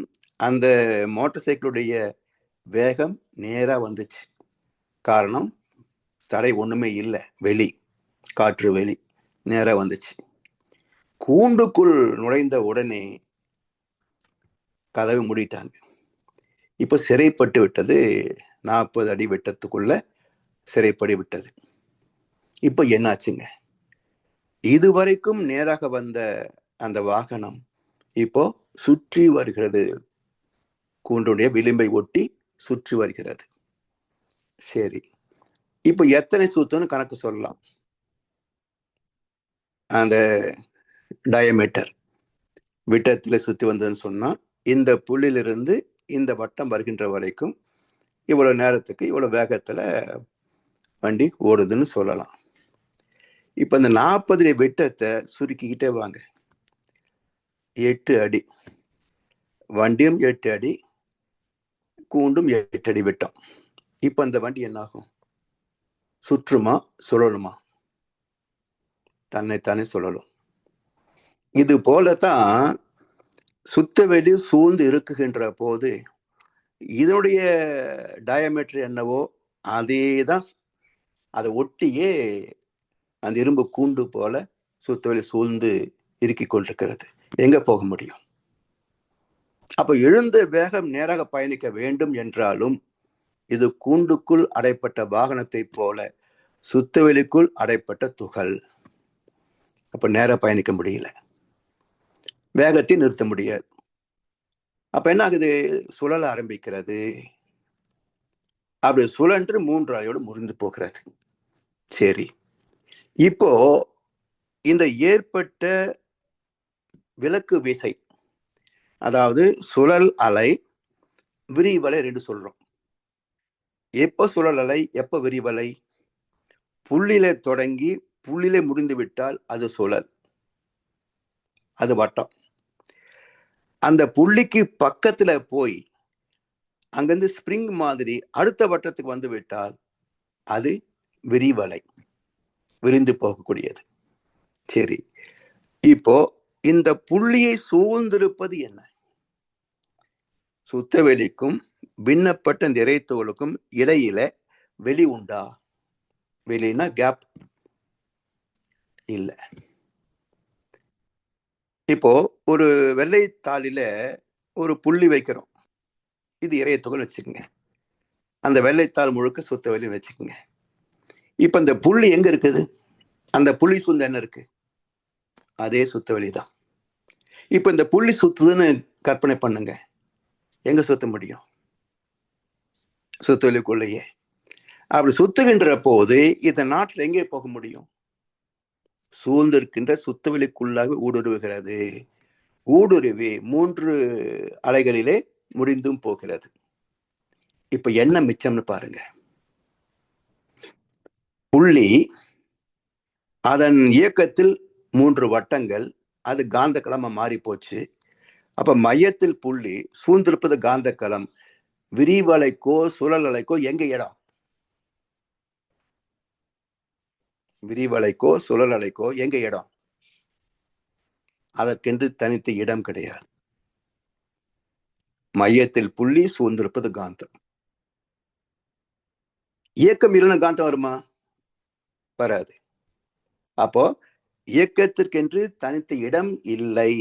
அந்த மோட்டார் சைக்கிளுடைய வேகம் நேரா வந்துச்சு. காரணம், தடை ஒண்ணுமே இல்லை, வெளி காற்று வெளி நேரா வந்துச்சு. கூண்டுக்குள் நுழைந்த உடனே கதவை மூடிட்டாங்க. இப்போ சிறைப்பட்டு விட்டது. 40 அடி விட்டத்துக்குள்ள சிறைப்படி விட்டது. இப்போ என்னாச்சுங்க? இதுவரைக்கும் நேராக வந்த அந்த வாகனம் இப்போ சுற்றி வருகிறது. கூண்டுடைய விளிம்பை ஒட்டி சுற்றி வருகிறது. சரி, இப்போ எத்தனை சுத்தம்னு கணக்கு சொல்லலாம். அந்த டயமீட்டர் விட்டத்தில் சுற்றி வந்ததுன்னு சொன்னா, இந்த புள்ளியிலிருந்து இந்த வட்டம் வருகின்ற வரைக்கும் இவ்வளவு நேரத்துக்கு இவ்வளவு வேகத்துல வண்டி ஓடுதுன்னு சொல்லலாம். இப்ப இந்த 40 அடி விட்டத்தை சுருக்கிக்கிட்டே வாங்க. 8 அடி, வண்டியும் 8 அடி, கூண்டும் 8 அடி விட்டம். இப்ப அந்த வண்டி என்ன ஆகும்? சுற்றுமா சுழலுமா? தன்னைத்தானே சுழலும். இது போலத்தான் சுத்தவெளி சூழ்ந்து இருக்குகின்ற போது இதனுடைய டயமீட்டர் என்னவோ அதேதான், அதை ஒட்டியே அந்த இரும்பு கூண்டு போல சுத்தவெளி சூழ்ந்து இறுக்கி கொண்டிருக்கிறது. எங்க போக முடியும்? அப்ப எழுந்த வேகம் நேராக பயணிக்க வேண்டும் என்றாலும் இது கூண்டுக்குள் அடைப்பட்ட வாகனத்தை போல சுத்தவெளிக்குள் அடைப்பட்ட துகள். அப்ப நேரா பயணிக்க முடியல, வேகத்தை நிறுத்த முடியாது. அப்ப என்ன ஆகுது? சுழல ஆரம்பிக்கிறது. அப்படி சுழன்று 3 அலையோடு முறிந்து போகிறது. சரி, இப்போ இந்த ஏற்பட்ட விலக்கு விசை, அதாவது சுழல் அலை விரிவலை 2 சொல்றோம். எப்ப சுழல் அலை, எப்ப விரிவலை? புள்ளியில தொடங்கி புள்ளியில முடிந்து விட்டால் அது சுழல், அது வட்டம். அந்த புள்ளிக்கு பக்கத்துல போய் அங்கிருந்து ஸ்பிரிங் மாதிரி அடுத்த வட்டத்துக்கு வந்து விட்டால் அது விரிவலை, விரிந்து போகக்கூடியது. சரி, இப்போ இந்த புள்ளியை சூழ்ந்திருப்பது என்ன? சுத்தவெளிக்கும் பின்னப்பட்ட நிறைத்துகளுக்கும் இடையில வெளி உண்டா? வெளினா கேப் இல்ல. இப்போ ஒரு வெள்ளைத்தாளில ஒரு புள்ளி வைக்கிறோம். இது இறைத்துகள் வச்சுக்கோங்க. அந்த வெள்ளைத்தாள் முழுக்க சுத்தவெளி வச்சுக்கோங்க. இப்ப இந்த புள்ளி எங்க இருக்குது? அந்த புள்ளி சூழ்ந்து என்ன இருக்கு? அதே சுத்தவெளி தான். இப்ப இந்த புள்ளி சுத்துதுன்னு கற்பனை பண்ணுங்க. எங்க சுத்த முடியும்? சுத்தவெளிக்குள்ளேயே. அப்படி சுத்துகின்ற போது இந்த நாட்டில் எங்கே போக முடியும்? சூழ்ந்திருக்கின்ற சுத்தவெளிக்குள்ளாக ஊடுருவுகிறது. ஊடுருவி 3 அலைகளிலே முடிந்தும் போகிறது. இப்ப என்ன மிச்சம்னு பாருங்க. புள்ளி, அதன் இயக்கத்தில் 3 வட்டங்கள், அது காந்த களமா மாறி போச்சு. அப்ப மையத்தில் புள்ளி, சூழ்ந்திருப்பது காந்த களம். விரிவலைக்கோ சுழல் அலைக்கோ எங்க இடம்? விரிவலைக்கோ சுழல் அலைக்கோ எங்க இடம்? அதற்கென்று தனித்து இடம் கிடையாது. மையத்தில் புள்ளி, சூழ்ந்திருப்பது காந்தம். இயக்கம் இல்லைன்னா காந்தம் வருமா? வராது. அப்போ இயக்கத்திற்கென்று தனித்த இடம் இல்லை.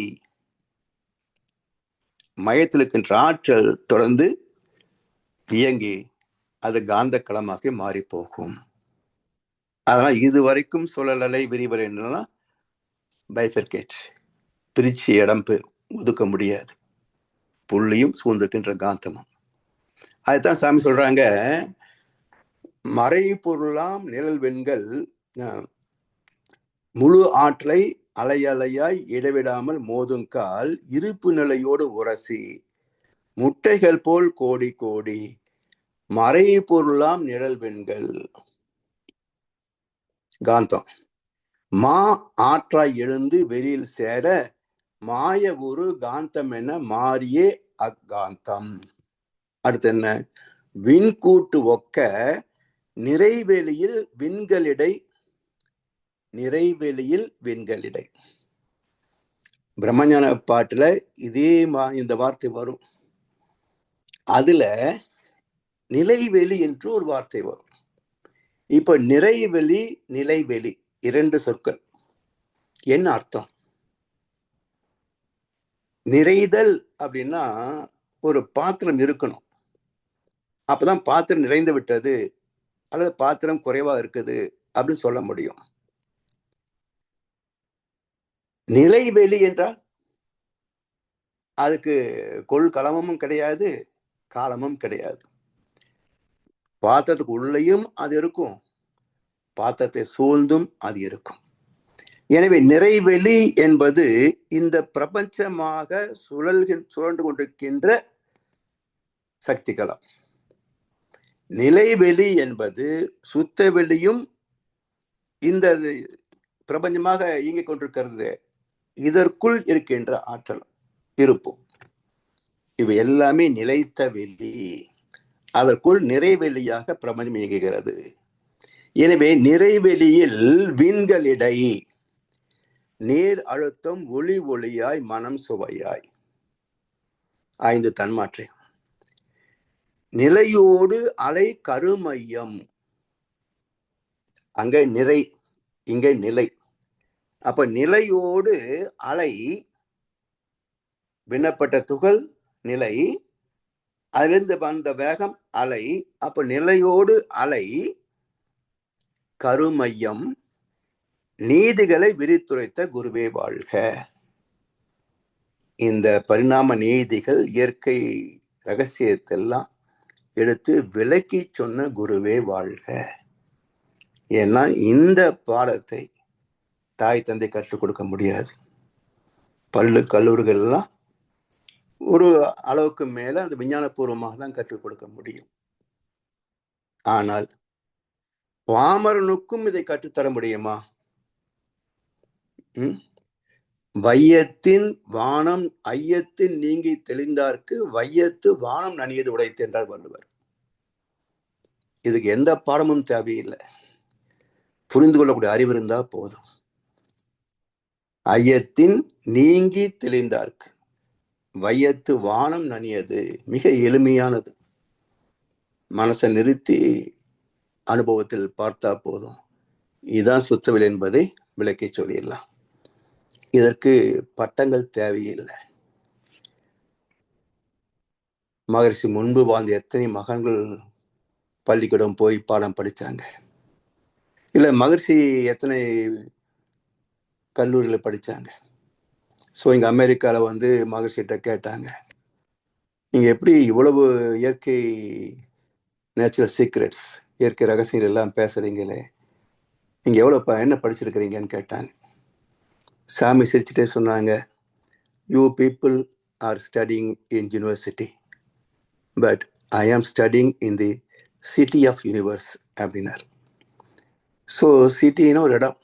மையத்தில் இருக்கின்ற ஆற்றல் தொடர்ந்து இயங்கி அது காந்த களமாக மாறி போகும். அதனால இதுவரைக்கும் சுழலலை விரிவலை என்னன்னா பைஃபர்கேட், பிரிச்சு இடம் ஒதுக்க முடியாது. புள்ளியும் சூழ்ந்திருக்கின்ற காந்தமும். அதுதான் சாமி சொல்றாங்க, மறைபொருளாம் நிழல் வெண்கள் முழு ஆற்றலை அலையலையாய் இடைவிடாமல் மோதுங்கால் இருப்பு நிலையோடு உரசி முட்டைகள் போல் கோடி கோடி மறைபொருளாம் நிழல் வெண்கள் காந்தம் மா ஆற்றாய் எழுந்து வெளியில் சேர மாய ஒரு காந்தம் என மாறியே அக்காந்தம். அடுத்து என்ன? விண்கூட்டு ஒக்க நிறைவெளியில் விண்களிடை, நிறைவெளியில் விண்களிடை. பிரம்மஞான பாட்டுல இதே இந்த வார்த்தை வரும். அதுல நிலைவெளி என்று ஒரு வார்த்தை வரும். இப்ப நிறைவெளி, நிலைவெளி இரண்டு சொற்கள். என்ன அர்த்தம்? நிறைதல் அப்படின்னா ஒரு பாத்திரம் இருக்கணும், அப்பதான் பாத்திரம் நிறைந்து விட்டது அல்லது பாத்திரம் குறைவா இருக்குது அப்படின்னு சொல்ல முடியும். நிலைவெளி என்றால் அதுக்கு கொள்கலமும் கிடையாது, காலமும் கிடையாது. பாத்திரத்துக்கு உள்ளேயும் அது இருக்கும், பாத்திரத்தை சூழ்ந்தும் அது இருக்கும். எனவே நிறைவெளி என்பது இந்த பிரபஞ்சமாக சுழன்று கொண்டிருக்கின்ற சக்தி களம். நிலைவெளி என்பது சுத்த வெளியும் இந்த பிரபஞ்சமாக இயங்கிக் கொண்டிருக்கிறது, இதற்குள் இருக்கின்ற ஆற்றல் இருப்பும். இவை எல்லாமே நிலைத்த வெளி, அதற்குள் நிறைவெளியாக பிரபஞ்சம் இயங்குகிறது. எனவே நிறைவெளியில் விண்களிடை நீர் அழுத்தம் ஒளி ஒளியாய் மனம் சுவையாய் 5 தன்மாற்றை. நிலையோடு அலை கருமையம், அங்க நிறை, இங்க நிலை. அப்ப நிலையோடு அலை, விண்ணப்பட்ட துகள் நிலை, அதிலிருந்து வந்த வேகம் அலை. அப்ப நிலையோடு அலை கருமையம் நீதிகளை விரித்துரைத்த குருவே வாழ்க. இந்த பரிணாம நீதிகள் இயற்கை ரகசியத்தெல்லாம் எடுத்து விளக்கி சொன்ன குருவே வாழ்க. ஏன்னா இந்த பாடத்தை தாய் தந்தை கற்றுக் கொடுக்க முடியாது. கல்லூரிகள் எல்லாம் ஒரு அளவுக்கு மேல அந்த விஞ்ஞானபூர்வமாக தான் கற்றுக் கொடுக்க முடியும். ஆனால் பாமரனுக்கும் இதை கற்றுத்தர முடியுமா? வையத்தின் வானம் ஐயத்தின் நீங்கி தெளிந்தார்க்கு வையத்து வானம் நனியது உடைத்து என்றார் வள்ளுவர். இதுக்கு எந்த பாடமும் தேவையில்லை, புரிந்து கொள்ளக்கூடிய அறிவு இருந்தா போதும். ஐயத்தின் நீங்கி தெளிந்தார்க்கு வையத்து வானம் நனியது, மிக எளிமையானது. மனசை நிறுத்தி அனுபவத்தில் பார்த்தா போதும். இதுதான் சுத்தவியல் என்பதை விளக்கி சொல்லிடலாம். இதற்கு பட்டங்கள் தேவையில்லை. மகரிஷி முன்பு வாழ்ந்த எத்தனை மகன்கள் பள்ளிக்கூடம் போய் பாடம் படிச்சாங்க? இல்ல மகரிஷி எத்தனை கல்லூரியில் படிச்சாங்க? ஸோ இங்க அமெரிக்காவில் மகரிஷிகிட்ட கேட்டாங்க, நீங்க எப்படி இவ்வளவு இயற்கை நேச்சுரல் சீக்ரெட்ஸ், இயற்கை ரகசியங்கள் எல்லாம் பேசுறீங்களே, நீங்க எவ்வளவு என்ன படிச்சிருக்கிறீங்கன்னு கேட்டாங்க. சாமி சிரிச்சுட்டே சொன்னாங்க, you people are studying in university, but I am studying in the city of universe அப்படின்னார். ஸோ சிட்டின்னு ஒரு இடம்,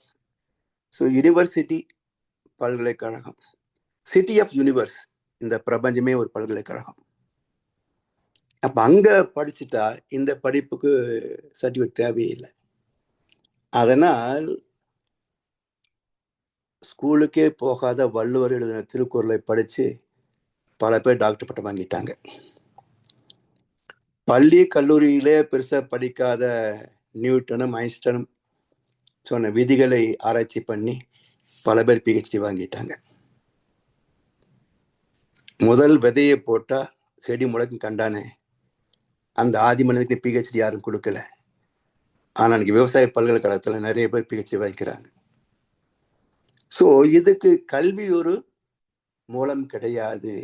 ஸோ யூனிவர்சிட்டி பல்கலைக்கழகம், சிட்டி ஆஃப் யூனிவர்ஸ் இந்த பிரபஞ்சமே ஒரு பல்கலைக்கழகம். அப்ப அங்க படிச்சுட்டா இந்த படிப்புக்கு சர்டிஃபிகேட் தேவையில்லை. அதனால் ஸ்கூலுக்கே போகாத வள்ளுவர் எழுதின திருக்குறளை படிச்சு பல பேர் டாக்டர் பட்டம் வாங்கிட்டாங்க. பள்ளி கல்லூரியிலே பெருசா படிக்காத நியூட்டனும் ஐன்ஸ்டனும் சொன்ன விதிகளை ஆராய்ச்சி பண்ணி பல பேர் பிஹெச்டி வாங்கிட்டாங்க. முதல் விதையை போட்டா செடி முளைக்கும் கண்டானே, அந்த ஆதி மனிதனுக்கு பிஹெச்டி யாரும் கொடுக்கல. ஆனா இன்னைக்கு விவசாய பல்கலைக்கழகத்துல நிறைய பேர் பிஹெச்டி வாங்கிக்கிறாங்க. ஸோ இதுக்கு கல்வி ஒரு மூலம் கிடையாது.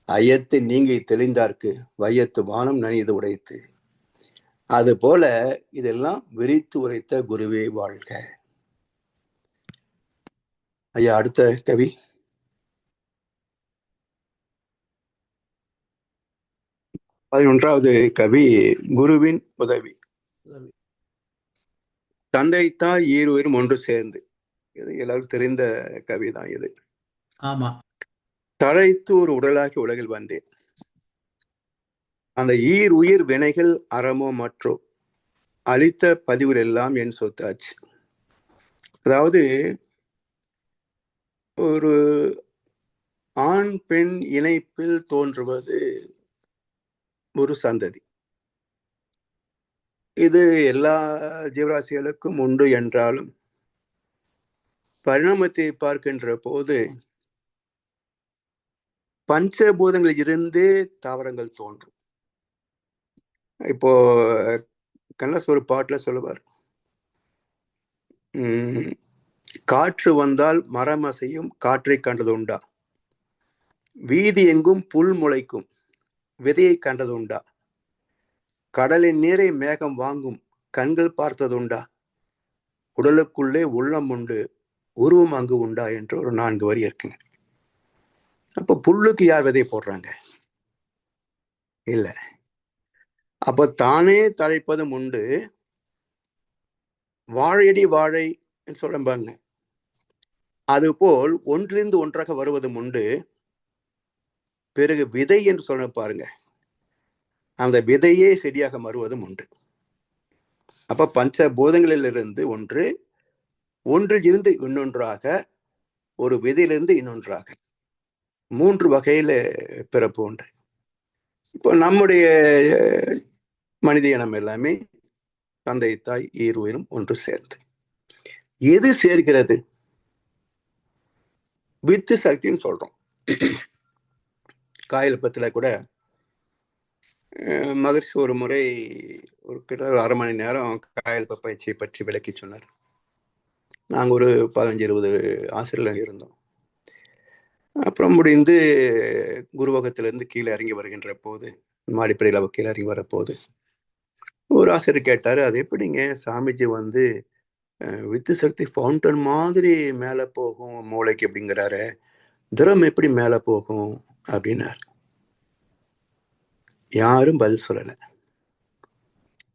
ஐயத்து நீங்கி தெளிந்தார்க்கு வையத்து வானம் நனிது உடைத்து. அது போல இதெல்லாம் விரித்து உரைத்த குருவே வாழ்க. ஐயா, அடுத்த கவி. பதினொன்றாவது கவி குருவின் உதவி. தந்தை தாய் ஈருயிரும் ஒன்று சேர்ந்து. இது எல்லாரும் தெரிந்த கவிதான் இது. ஆமா. தழைத்து ஒரு உடலாகி உலகில் வந்தேன். அந்த ஈர் உயிர் வினைகள் அறமோ மற்றோ அளித்த பதிவில் எல்லாம் என் சொத்தாச்சு. அதாவது ஒரு ஆண் பெண் இணைப்பில் தோன்றுவது ஒரு சந்ததி. இது எல்லா ஜீவராசிகளுக்கும் உண்டு என்றாலும் பரிணாமத்தை பார்க்கின்ற போது பஞ்சபூதங்களில் இருந்தே தாவரங்கள் தோன்றும். இப்போ கண்ணஸ் ஒரு பாட்டுல சொல்லுவார், காற்று வந்தால் மரம் அசையும் காற்றை கண்டது உண்டா, வீதி எங்கும் புல் முளைக்கும் விதையை கண்டது உண்டா, கடலின் நீரை மேகம் வாங்கும் கண்கள் பார்த்ததுண்டா, உடலுக்குள்ளே உள்ளம் உண்டு உருவம் அங்கு உண்டா என்று ஒரு 4 வரி இருக்குங்க. அப்ப புல்லுக்கு யார் விதை போடுறாங்க? இல்ல. அப்ப தானே தழைப்பதும் உண்டு, வாழையடி வாழை சொல்றாங்க. அதுபோல் ஒன்றிலிருந்து ஒன்றாக வருவதும் உண்டு. பிறகு விதை என்று சொல்ல பாருங்க, அந்த விதையே செடியாக மாறுவதும் உண்டு. அப்ப பஞ்ச பூதங்களிலிருந்து ஒன்று, ஒன்றில் இருந்து இன்னொன்றாக, ஒரு விதையிலிருந்து இன்னொன்றாக 3 வகையில பிறப்பு உண்டு. இப்போ நம்முடைய மனித இனம் எல்லாமே தந்தை தாய் ஈருயிரும் ஒன்று சேர்ந்து. எது சேர்க்கிறது? வித்து சக்தின்னு சொல்றோம். காயல்பத்துல கூட மகர்ஷி ஒரு முறை ஒரு கிட்ட 1/2 மணி நேரம் காயல்ப பயிற்சியை பற்றி விளக்கி சொன்னார். நாங்கள் ஒரு 15-20 ஆசிரியர்கள் இருந்தோம். அப்புறம் முடிந்து குருவகத்திலிருந்து கீழே இறங்கி வருகின்ற போது, மாடிப்படையில் அவ கீழே இறங்கி வரப்போது ஒரு ஆசிரியர் கேட்டாரு, அது எப்படிங்க சாமிஜி வந்து வித்து சக்தி ஃபவுண்டன் மாதிரி மேலே போகும் மூளைக்கு அப்படிங்கிறாரு, திரம் எப்படி மேலே போகும் அப்படின்னாரு. யாரும் பதில் சொல்லலை.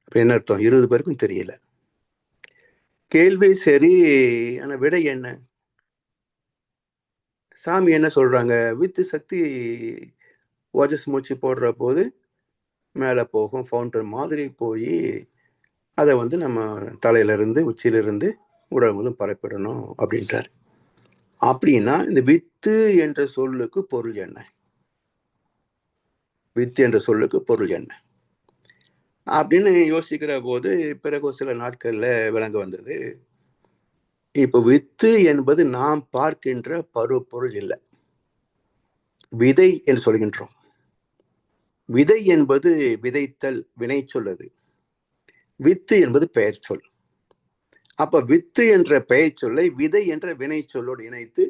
அப்ப என்ன அர்த்தம்? 20 பேருக்கும் தெரியல. கேள்வி சரி, ஆனா விடை என்ன? சாமி என்ன சொல்றாங்க? வித்து சக்தி ஓஜஸ் மூச்சு போடுற போது மேலே போகும், ஃபவுண்டன் மாதிரி போய் அதை வந்து நம்ம தலையிலிருந்து உச்சியிலிருந்து உடல் முழுவதும் பரப்பிடணும் அப்படின்றார். அப்படின்னா இந்த வித்து என்ற சொல்லுக்கு பொருள் என்ன? வித்து என்ற சொல்லுக்கு பொருள் என்ன அப்படின்னு யோசிக்கிற போது பிறகு சில நாட்கள்ல விளங்க வந்தது. இப்போ வித்து என்பது நாம் பார்க்கின்ற பருப்பொருள் இல்லை, விதை என்று சொல்கின்றோம். விதை என்பது விதைத்தல் வினை சொல்லது, வித்து என்பது பெயர் சொல். அப்ப வித்து என்ற பெயர் சொல்லை விதை என்ற வினை சொல்லோடு இணைத்து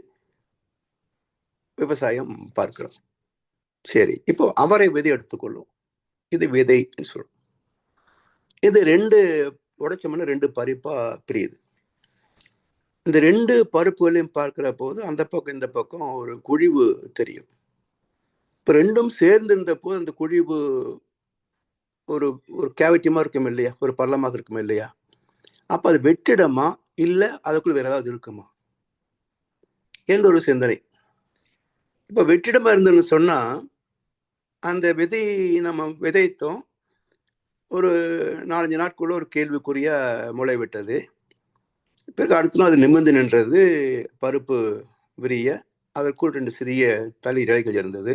விவசாயம் பார்க்கிறோம். சரி, இப்போ அவரை விதை எடுத்துக்கொள்ளும், இது விதை சொல்லும். இது 2 உடைச்சோம்னா 2 பருப்பா பிரியுது. இந்த 2 பருப்புகளையும் பார்க்கிற போது அந்த பக்கம் இந்த பக்கம் ஒரு குழிவு தெரியும். இப்போ 2ம் சேர்ந்து இருந்த போது அந்த குழிவு ஒரு ஒரு கேவிட்டியமா இருக்கும் இல்லையா, ஒரு பள்ளமாக இருக்கும் இல்லையா? அப்ப அது வெற்றிடமா இல்ல அதுக்குள்ள வேற ஏதாவது இருக்குமா என்ற ஒரு சிந்தனை. இப்ப வெற்றிடமா இருந்ததுன்னு சொன்னா, அந்த விதை நம்ம விதைத்தோம், ஒரு 4-5 நாட்குள்ள ஒரு கேள்விக்குறியா முளை விட்டது. பிறகு அடுத்த நாள் அது நிமிர்ந்து நின்றது, பருப்பு விரிய அதற்குள் 2 சிறிய தளிர் இலைகள் இருந்தது.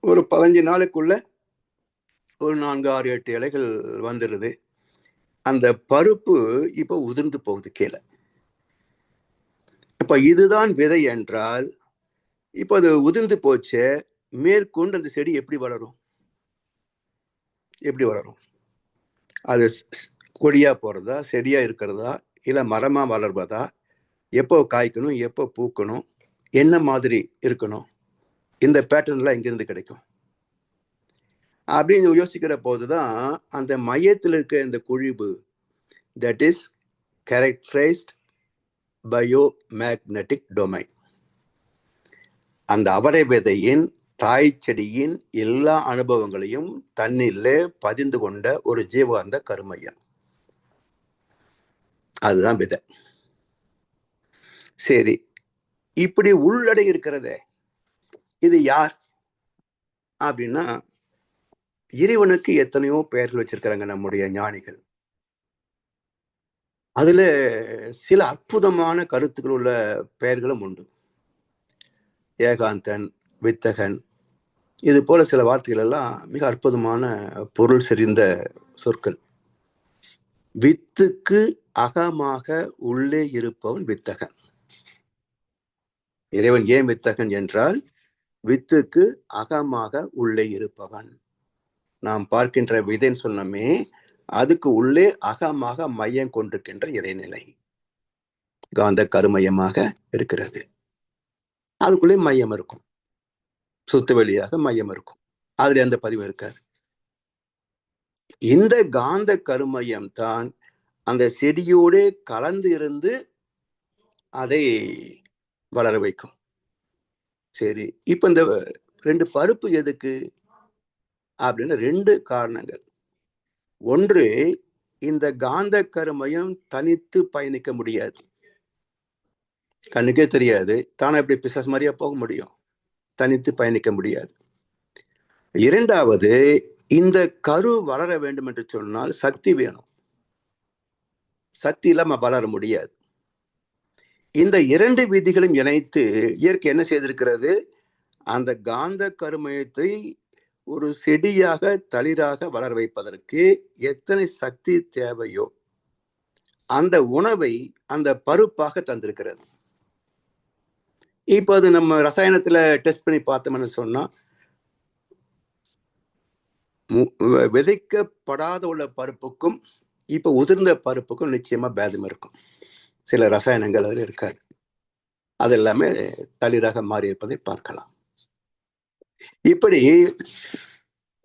ஒரு 15 நாளுக்குள்ள ஒரு 4, 6, 8 இலைகள் வந்துடுது. அந்த பருப்பு இப்போ உதிர்ந்து போகுது கீழே. இப்ப இதுதான் விதை என்றால், இப்போ அது உதிர்ந்து போச்சு, மேற்கொண்டு அந்த செடி எப்படி வளரும்? எப்படி வளரும்? அது கொடியா போறதா, செடியா இருக்கிறதா, இல்ல மரமா வளர்வதா, எப்போ காய்க்கணும், எப்போ பூக்கணும், என்ன மாதிரி இருக்கணும், இந்த பேட்டர்ன்லாம் எங்கிருந்து கிடைக்கும் அப்படின்னு யோசிக்கிற போதுதான் அந்த மையத்தில் இருக்க இந்த குழிவு, தட் இஸ் கேரக்டரைஸ்ட் பயோமேக்னெட்டிக் டொமைன், அந்த அவரை விதையின் தாய் செடியின் எல்லா அனுபவங்களையும் தன்னிலே பதிந்து கொண்ட ஒரு ஜீவார்ந்த கருமையம், அதுதான் விதை. சரி, இப்படி உள்ளடங்கி இருக்கிறதே இது யார் அப்படின்னா, இறைவனுக்கு எத்தனையோ பெயர்கள் வச்சிருக்கிறாங்க நம்முடைய ஞானிகள். அதுல சில அற்புதமான கருத்துக்கள் உள்ள பெயர்களும் உண்டு. ஏகாந்தன், வித்தகன், இது போல சில வார்த்தைகள் எல்லாம் மிக அற்புதமான பொருள் செறிந்த சொற்கள். வித்துக்கு அகமாக உள்ளே இருப்பவன் வித்தகன். இறைவன் ஏன் வித்தகன் என்றால், வித்துக்கு அகமாக உள்ளே இருப்பவன். நாம் பார்க்கின்ற விதைன்னு சொன்னமே, அதுக்கு உள்ளே அகமாக மையம் கொண்டிருக்கின்ற இறைநிலை காந்த கருமையமாக இருக்கிறது. அதுக்குள்ளே மையம் இருக்கும், சுத்த வெளியாக மையம் இருக்கும், அதுல எந்த பதிவு இருக்காது. இந்த காந்த கருமையம் தான் அந்த செடியோடு கலந்து இருந்து அதை வளர வைக்கும். சரி, இப்ப இந்த 2 பருப்பு எதுக்கு அப்படின்னு 2 காரணங்கள். ஒன்று, இந்த காந்த கருமையம் தனித்து பயணிக்க முடியாது, கண்ணுக்கே தெரியாது, தானே எப்படி பிசாசு மாதிரியா போக முடியும், தனித்து பயணிக்க முடியாது. இரண்டாவது, இந்த கரு வளர வேண்டும் என்று சொன்னால் சக்தி வேணும், சக்தி இல்லாம வளர முடியாது. இந்த 2 விதிகளும் இணைத்து இயற்கை என்ன செய்திருக்கிறது, அந்த காந்த கருமையத்தை ஒரு செடியாக தளிராக வளர வைப்பதற்கு எத்தனை சக்தி தேவையோ அந்த உணவை அந்த பருப்பாக தந்திருக்கிறது. இப்ப அது நம்ம ரசாயனத்துல டெஸ்ட் பண்ணி பார்த்தோம்னு சொன்னா, விதைக்கப்படாத உள்ள பருப்புக்கும் இப்ப உதிர்ந்த பருப்புக்கும் நிச்சயமா பேதம் இருக்கும். சில ரசாயனங்கள் அதில் இருக்காது, அது எல்லாமே தளிராக மாறி இருப்பதை பார்க்கலாம். இப்படி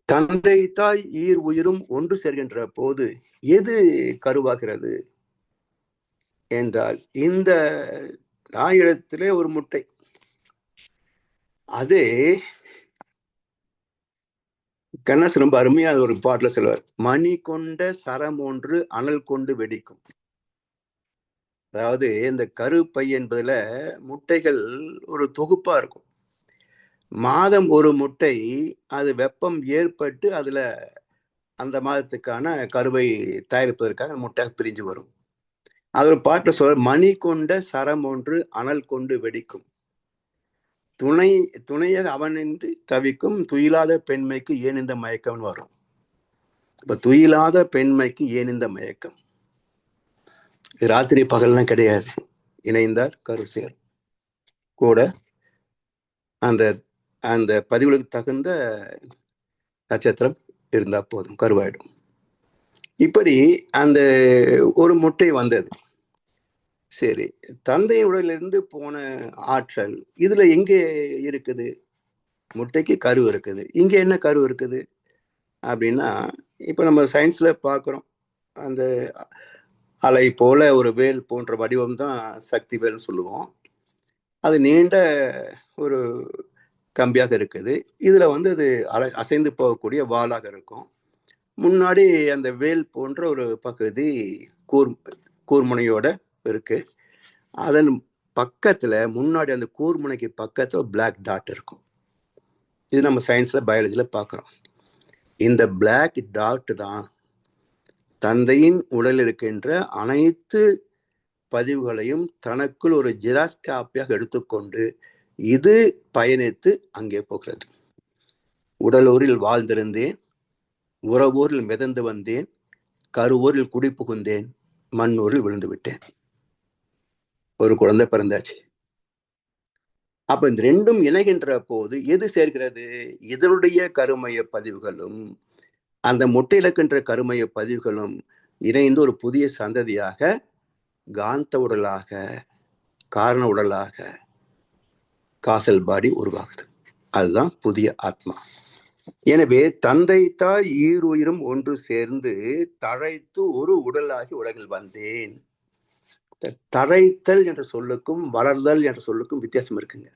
தந்தை தாய் ஈர் உயிரும் ஒன்று சேர்கின்ற போது எது கருவாகிறது என்றால், இந்த தாயிடத்திலே ஒரு முட்டை, அது கண்ணாசு ரொம்ப அருமையா ஒரு பாட்டுல சொல்லுவார், மணி கொண்ட சரம் ஒன்று அனல் கொண்டு வெடிக்கும். அதாவது இந்த கருப்பை என்பதுல முட்டைகள் ஒரு தொகுப்பா இருக்கும். மாதம் ஒரு முட்டை, அது வெப்பம் ஏற்பட்டு அதுல அந்த மாதத்துக்கான கருவை தயாரிப்பதற்காக முட்டையாக பிரிஞ்சு வரும். அது ஒரு பாட்டுல சொல்ற, மணி கொண்ட சரம் ஒன்று அனல் கொண்டு வெடிக்கும், துணையாக அவனின்றி தவிக்கும் துயிலாத பெண்மைக்கு ஏன் இந்த மயக்கம்னு வரும். இப்ப துயிலாத பெண்மைக்கு ஏன் இந்த மயக்கம், ராத்திரி பகல்லாம் கிடையாது, இணைந்தார் கரு சேர் கூட அந்த அந்த பதிவுகளுக்கு தகுந்த நட்சத்திரம் இருந்தா போதும், கருவாயிடும். இப்படி அந்த ஒரு முட்டை வந்தது. சரி, தந்தை உடலிலிருந்து போன ஆற்றல் இதுல எங்கே இருக்குது? முட்டைக்கு கரு இருக்குது, இங்க என்ன கரு இருக்குது அப்படின்னா, இப்ப நம்ம சயின்ஸ்ல பார்க்கிறோம், அந்த அலை போல ஒரு வேல் போன்ற வடிவம் தான் சக்தி வேல்னு சொல்லுவோம். அது நீண்ட ஒரு கம்பியாக இருக்குது, இதுல அது அசைந்து போகக்கூடிய வாளாக இருக்கும். முன்னாடி அந்த வேல் போன்ற ஒரு பகுதி கூர்முனையோட இருக்கு. அதன் பக்கத்துல முன்னாடி அந்த கூர்முனைக்கு பக்கத்துல பிளாக் டாட் இருக்கும். இது நம்ம சயின்ஸ்ல பயாலஜில பார்க்கிறோம். இந்த பிளாக் டாட் தான் தந்தையின் உடலில் இருக்கின்ற அனைத்து பதிவுகளையும் தனக்குள் ஒரு ஜெராக்ஸ் காப்பியாக எடுத்துக்கொண்டு இது பயணித்து அங்கே போகிறது. உடலூரில் வாழ்ந்திருந்தேன், உறவூரில் மிதந்து வந்தேன், கருவூரில் குடி புகுந்தேன், மண்ணூரில் விழுந்து விட்டேன். ஒரு குழந்தை பிறந்தாச்சு. அப்ப இந்த ரெண்டும் இணைகின்ற போது எது சேர்க்கிறது? இதனுடைய கருமைய பதிவுகளும் அந்த முட்டையிலக்கின்ற கருமைய பதிவுகளும் இணைந்து ஒரு புதிய சந்ததியாக காந்த உடலாக, காரண உடலாக காசல் பாடி உருவாகுது. அதுதான் புதிய ஆத்மா. எனவே தந்தை தாய் ஈருயிரும் ஒன்று சேர்ந்து தழைத்து ஒரு உடலாகி உலகில் வந்தேன். தழைத்தல் என்ற சொல்லுக்கும் வளர்தல் என்ற சொல்லுக்கும் வித்தியாசம் இருக்குங்க.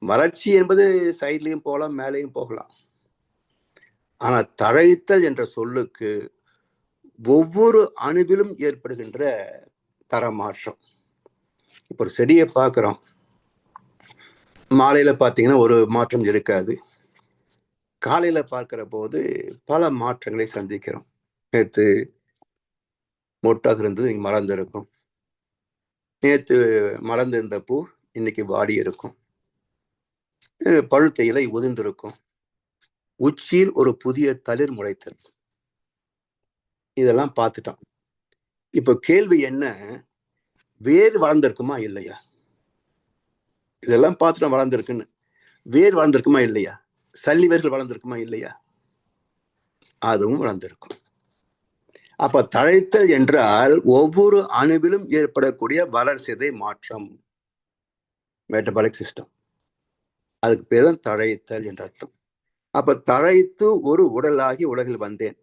வளர்ச்சி என்பது சைட்லையும் போகலாம், மேலையும் போகலாம். ஆனா தழைத்தல் என்ற சொல்லுக்கு ஒவ்வொரு அணுவிலும் ஏற்படுகின்ற தரமாற்றம். இப்ப ஒரு செடியை பார்க்கிறோம், மாலையில பார்த்தீங்கன்னா ஒரு மாற்றம் இருக்காது, காலையில பார்க்கிற போது பல மாற்றங்களை சந்திக்கிறோம். நேற்று மொட்டாக இருந்தது, இங்க மலர்ந்து இருக்கும். நேற்று மலர்ந்து இருந்த பூ இன்னைக்கு வாடி இருக்கும். பழுத்த இலை உதிர்ந்திருக்கும். உச்சியில் ஒரு புதிய தளிர் முளைத்தது. இதெல்லாம் பார்த்துட்டோம். இப்ப கேள்வி என்ன? வேர் வளர்ந்திருக்குமா இல்லையா? இதெல்லாம் பார்த்துட்டோம் வளர்ந்திருக்குன்னு. வேர் வளர்ந்திருக்குமா இல்லையா? சல்லி வேர்கள் வளர்ந்திருக்குமா இல்லையா? அதுவும் வளர்ந்திருக்கும். அப்ப தழைத்தல் என்றால் ஒவ்வொரு அணுவிலும் ஏற்படக்கூடிய வளர்சிதை மாற்றம், மெட்டபாலிக் சிஸ்டம். அதுக்கு பேர் தான் தழைத்தல் என்ற அர்த்தம். அப்ப தழைத்து ஒரு உடலாகி உலகில் வந்தேன்.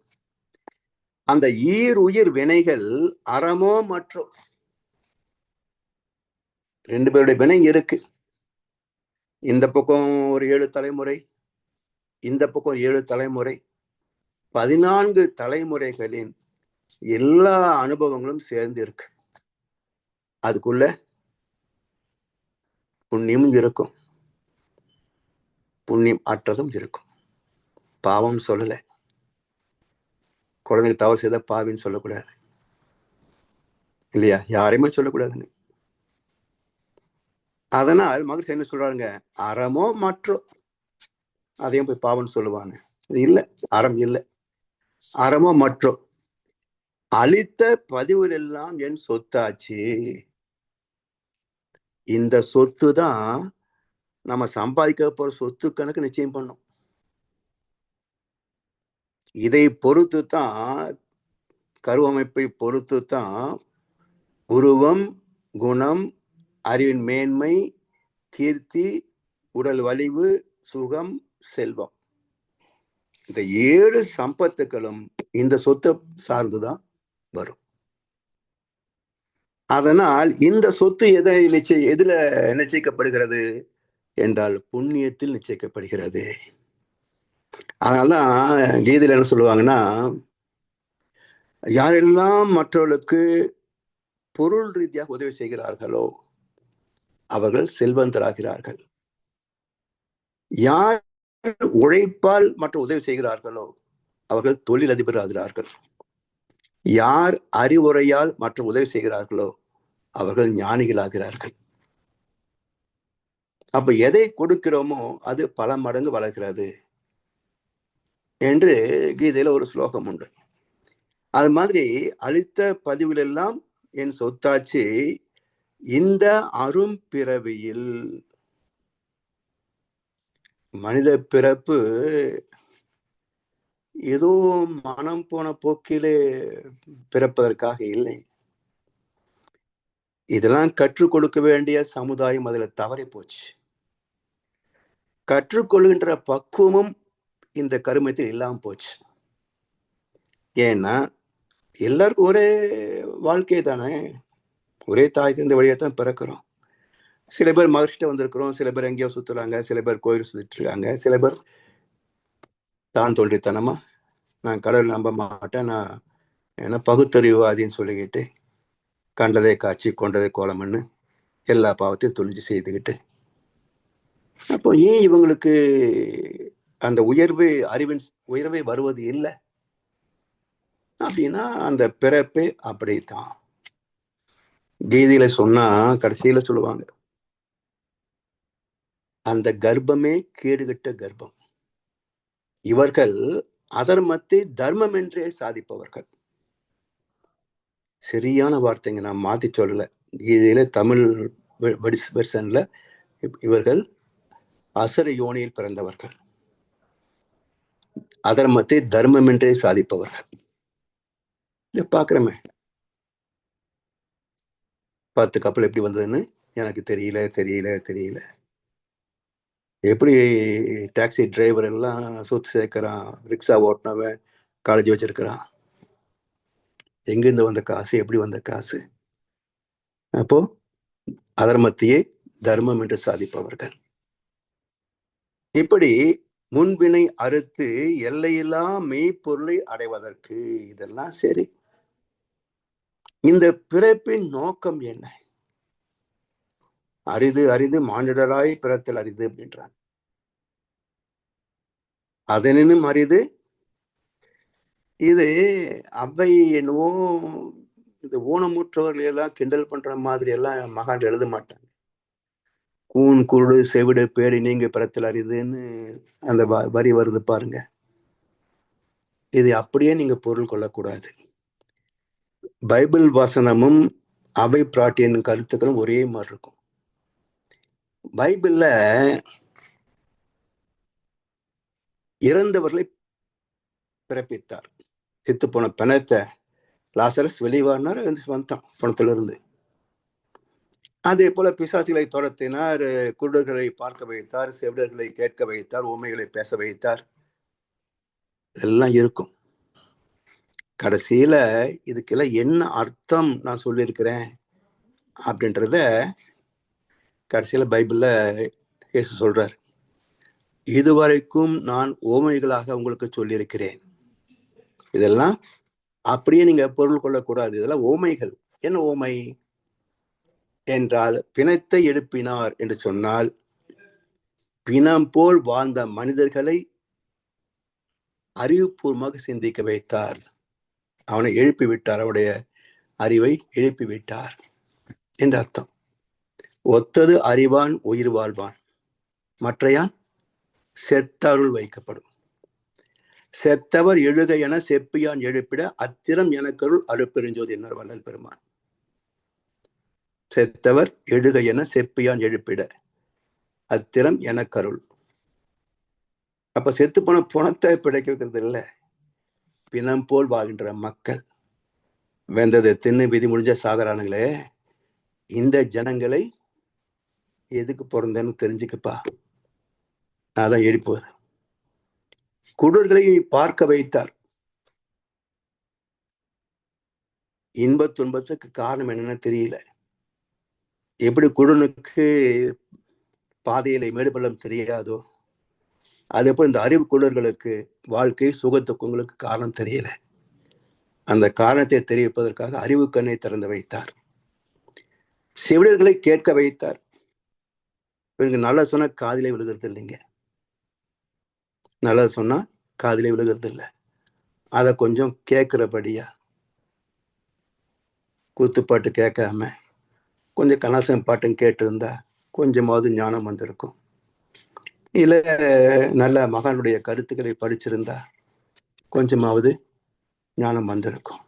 அந்த ஈருயிர் வினைகள் அறமோ மற்றோ, ரெண்டு பேருடைய வினை இருக்கு. இந்த பக்கம் ஒரு 7 தலைமுறை, இந்த பக்கம் 7 தலைமுறை, 14 தலைமுறைகளின் எல்லா அனுபவங்களும் சேர்ந்து இருக்கு. அதுக்குள்ள புண்ணியமும் இருக்கும், புண்ணியம் அற்றதும் இருக்கும். பாவம் சொல்லல, குழந்தைக்கு தவறு செய்த பாவின்னு சொல்லக்கூடாது இல்லையா? யாரையுமே சொல்லக்கூடாதுங்க. அதனால் மகிழ்ச்சி என்ன சொல்றாருங்க? அறமோ மற்றோ, அதையும் போய் பாவம்னு சொல்லுவாங்க. இது இல்லை, அறம் இல்லை. அறமோ மற்றோ அளித்த பதிவுகள் எல்லாம் என் சொத்தாச்சு. இந்த சொத்து தான் நம்ம சம்பாதிக்க போற சொத்து கணக்கு நிச்சயம் பண்ணும். இதை பொறுத்து தான், கருவமைப்பை பொறுத்து தான் உருவம், குணம், அறிவின் மேன்மை, கீர்த்தி, உடல் வலிவு, சுகம், செல்வம், இந்த 7 சம்பத்துக்களும் இந்த சொத்தை சார்ந்துதான் வரும். அதனால் இந்த சொத்து எதுல நிச்சயிக்கப்படுகிறது என்றால் புண்ணியத்தில் நிச்சயிக்கப்படுகிறது. அதனால்தான் கீதையில என்ன சொல்லுவாங்கன்னா, யாரெல்லாம் மற்றவர்களுக்கு பொருள் ரீதியாக உதவி செய்கிறார்களோ அவர்கள் செல்வந்தராகிறார்கள். யார் உழைப்பால் மற்ற உதவி செய்கிறார்களோ அவர்கள் தொழிலதிபர் ஆகிறார்கள். யார் அறிவுரையால் மற்ற உதவி செய்கிறார்களோ அவர்கள் ஞானிகளாகிறார்கள். அப்ப எதை கொடுக்கிறோமோ அது பல மடங்கு வளர்க்கிறது என்று கீதையில ஒரு ஸ்லோகம் உண்டு. அது மாதிரி அளித்த பதிவுகள் எல்லாம் என் சொத்தாச்சு. இந்த அரும் பிறவியில், மனித பிறப்பு ஏதோ மனம் போன போக்கிலே பிறப்பதற்காக இல்லை. இதெல்லாம் கற்றுக் கொடுக்க வேண்டிய சமுதாயம் அதுல தவறி போச்சு. கற்றுக்கொள்கின்ற பக்குவமும் இந்த கருமத்தில் இல்லாம போச்சு. ஏன்னா எல்லாருக்கும் ஒரே வாழ்க்கை தானே, ஒரே தாய் தந்தை வழியா தான் பிறக்கிறோம். சில பேர் மகிழ்ச்சிட்டு வந்திருக்கிறோம், சில பேர் எங்கேயோ சுத்துறாங்க, சில பேர் கோயில் சுத்திட்டு இருக்காங்க, சில பேர் தான் தோன்றித்தனமா நான் கடவுள் நம்ப மாட்டேன், நான் என்ன பகுத்தறிவுவாதின்னு சொல்லிக்கிட்டு கண்டதை காட்சி கொண்டதை கோலம்னு எல்லா பாவத்தையும் துணிஞ்சு செய்துக்கிட்டு, அப்போ ஏன் இவங்களுக்கு அந்த அறிவின் உயர்வை வருவது இல்லை அப்படின்னா அந்த பிறப்பே அப்படித்தான். கீதையில சொன்னா கடைசியில சொல்லுவாங்க, அந்த கர்ப்பமே கேடுகட்ட கர்ப்பம். இவர்கள் அதர்மத்தை தர்மம் என்றே சாதிப்பவர்கள். சரியான வார்த்தைங்க, நான் மாத்தி சொல்லல. இதுல தமிழ் வெர்ஷன்ல இவர்கள் அசுர யோனியில் பிறந்தவர்கள், அதர்மத்தை தர்மம் என்றே சாதிப்பவர்கள். இதை பாக்குறமே, 10 கப்பல் எப்படி வந்ததுன்னு எனக்கு தெரியல. எப்படி டாக்ஸி டிரைவர் எல்லாம் சொத்து சேர்க்கிறான், ரிக்ஷா ஓட்டினவன் காலேஜ் வச்சிருக்கிறான், எங்கிருந்து வந்த காசு, எப்படி வந்த காசு? அப்போ அதர்மத்தையே தர்மம் என்று சாதிப்பவர்கள். இப்படி முன்வினை அறுத்து எல்லையில்லா மெய்ப்பொருளை அடைவதற்கு இதெல்லாம் சரி. இந்த பிறப்பின் நோக்கம் என்ன? அரிது மானிடராய் பிறத்தல் அரிது அப்படின்றான். அதனினும் அரிது இது. அவை என்னவோ இந்த ஊனமுற்றவர்கள் எல்லாம் கிண்டல் பண்ற மாதிரி எல்லாம் மகான் எழுத மாட்டாங்க. கூன் குருடு செவிடு பேடி நீங்க பிறத்தல் அரிதுன்னு அந்த வரி வருது பாருங்க. இது அப்படியே நீங்க பொருள் கொள்ளக்கூடாது. பைபிள் வசனமும் அவை பிராட்டியின் கருத்துக்களும் ஒரே மாதிரி இருக்கும். பைபிள்ல இறந்தவர்களை பிறப்பித்தார். செத்து போன பிணத்தை லாசரஸ் வெளிவானார், வந்துட்டான் பணத்துல இருந்து. அதே போல பிசாசுகளை துரத்தினார், குருடர்களை பார்க்க வைத்தார், செவிடர்களை கேட்க வைத்தார், ஊமைகளை பேச வைத்தார். எல்லாம் இருக்கும். கடைசியில இதுக்கெல்லாம் என்ன அர்த்தம் நான் சொல்லியிருக்கிறேன் அப்படின்றத கடைசியில பைபிள்ல இயேசு சொல்றார். இதுவரைக்கும் நான் ஓமைகளாக உங்களுக்கு சொல்லியிருக்கிறேன். இதெல்லாம் அப்படியே நீங்க பொருள் கொள்ளக்கூடாது. இதெல்லாம் ஓமைகள். என்ன ஓமை என்றால், பிணத்தை எழுப்பினார் என்று சொன்னால் பிணம் போல் வாழ்ந்த மனிதர்களை அறிவுபூர்வமாக சிந்திக்க வைத்தார். அவனை எழுப்பி விட்டார், அவருடைய அறிவை எழுப்பி விட்டார் என்று அர்த்தம். ஒத்தது அறிவான் உயிர் வாழ்வான், மற்றையான் செத்தருள் வைக்கப்படும். செத்தவர் எழுக என செப்பியான் எழுப்பிட அத்திரம் எனக்கருள் அருப்பெருஞ்சோதி என்ன வள்ளல் பெருமான். செத்தவர் எழுக என செப்பியான் எழுப்பிட அத்திரம் எனக்கருள். அப்ப செத்து போன பணத்தை பிழைக்க வைக்கிறது இல்லை, பிணம் போல் வாழ்கின்ற மக்கள். வெந்ததை தின்னு விதி முடிஞ்ச சாகரானுங்களே, இந்த ஜனங்களை எதுக்கு பிறந்தேன்னு தெரிஞ்சுக்கப்பா. அதான் எழுப்புவது. குருடர்களை பார்க்க வைத்தார். இன்ப துன்பத்துக்கு காரணம் என்னன்னு தெரியல. எப்படி குருடனுக்கு பாதையில மேடுபள்ளம் தெரியாதோ, அதே போல இந்த அறிவு குருடர்களுக்கு வாழ்க்கை சுகத்துக்கங்களுக்கு காரணம் தெரியல. அந்த காரணத்தை தெரிவிப்பதற்காக அறிவு கண்ணை திறந்து வைத்தார். செவிடர்களை கேட்க வைத்தார். இவங்க நல்லா சொன்னா காதிலே விழுகிறது இல்லைங்க. நல்லா சொன்னா காதிலே விழுகிறது இல்லை. அதை கொஞ்சம் கேட்கிறபடியா, கூத்துப்பாட்டு கேட்காம கொஞ்சம் கலாசம் பாட்டும் கேட்டிருந்தா கொஞ்சமாவது ஞானம் வந்திருக்கும். இல்ல நல்ல மகானுடைய கருத்துக்களை படிச்சிருந்தா கொஞ்சமாவது ஞானம் வந்திருக்கும்.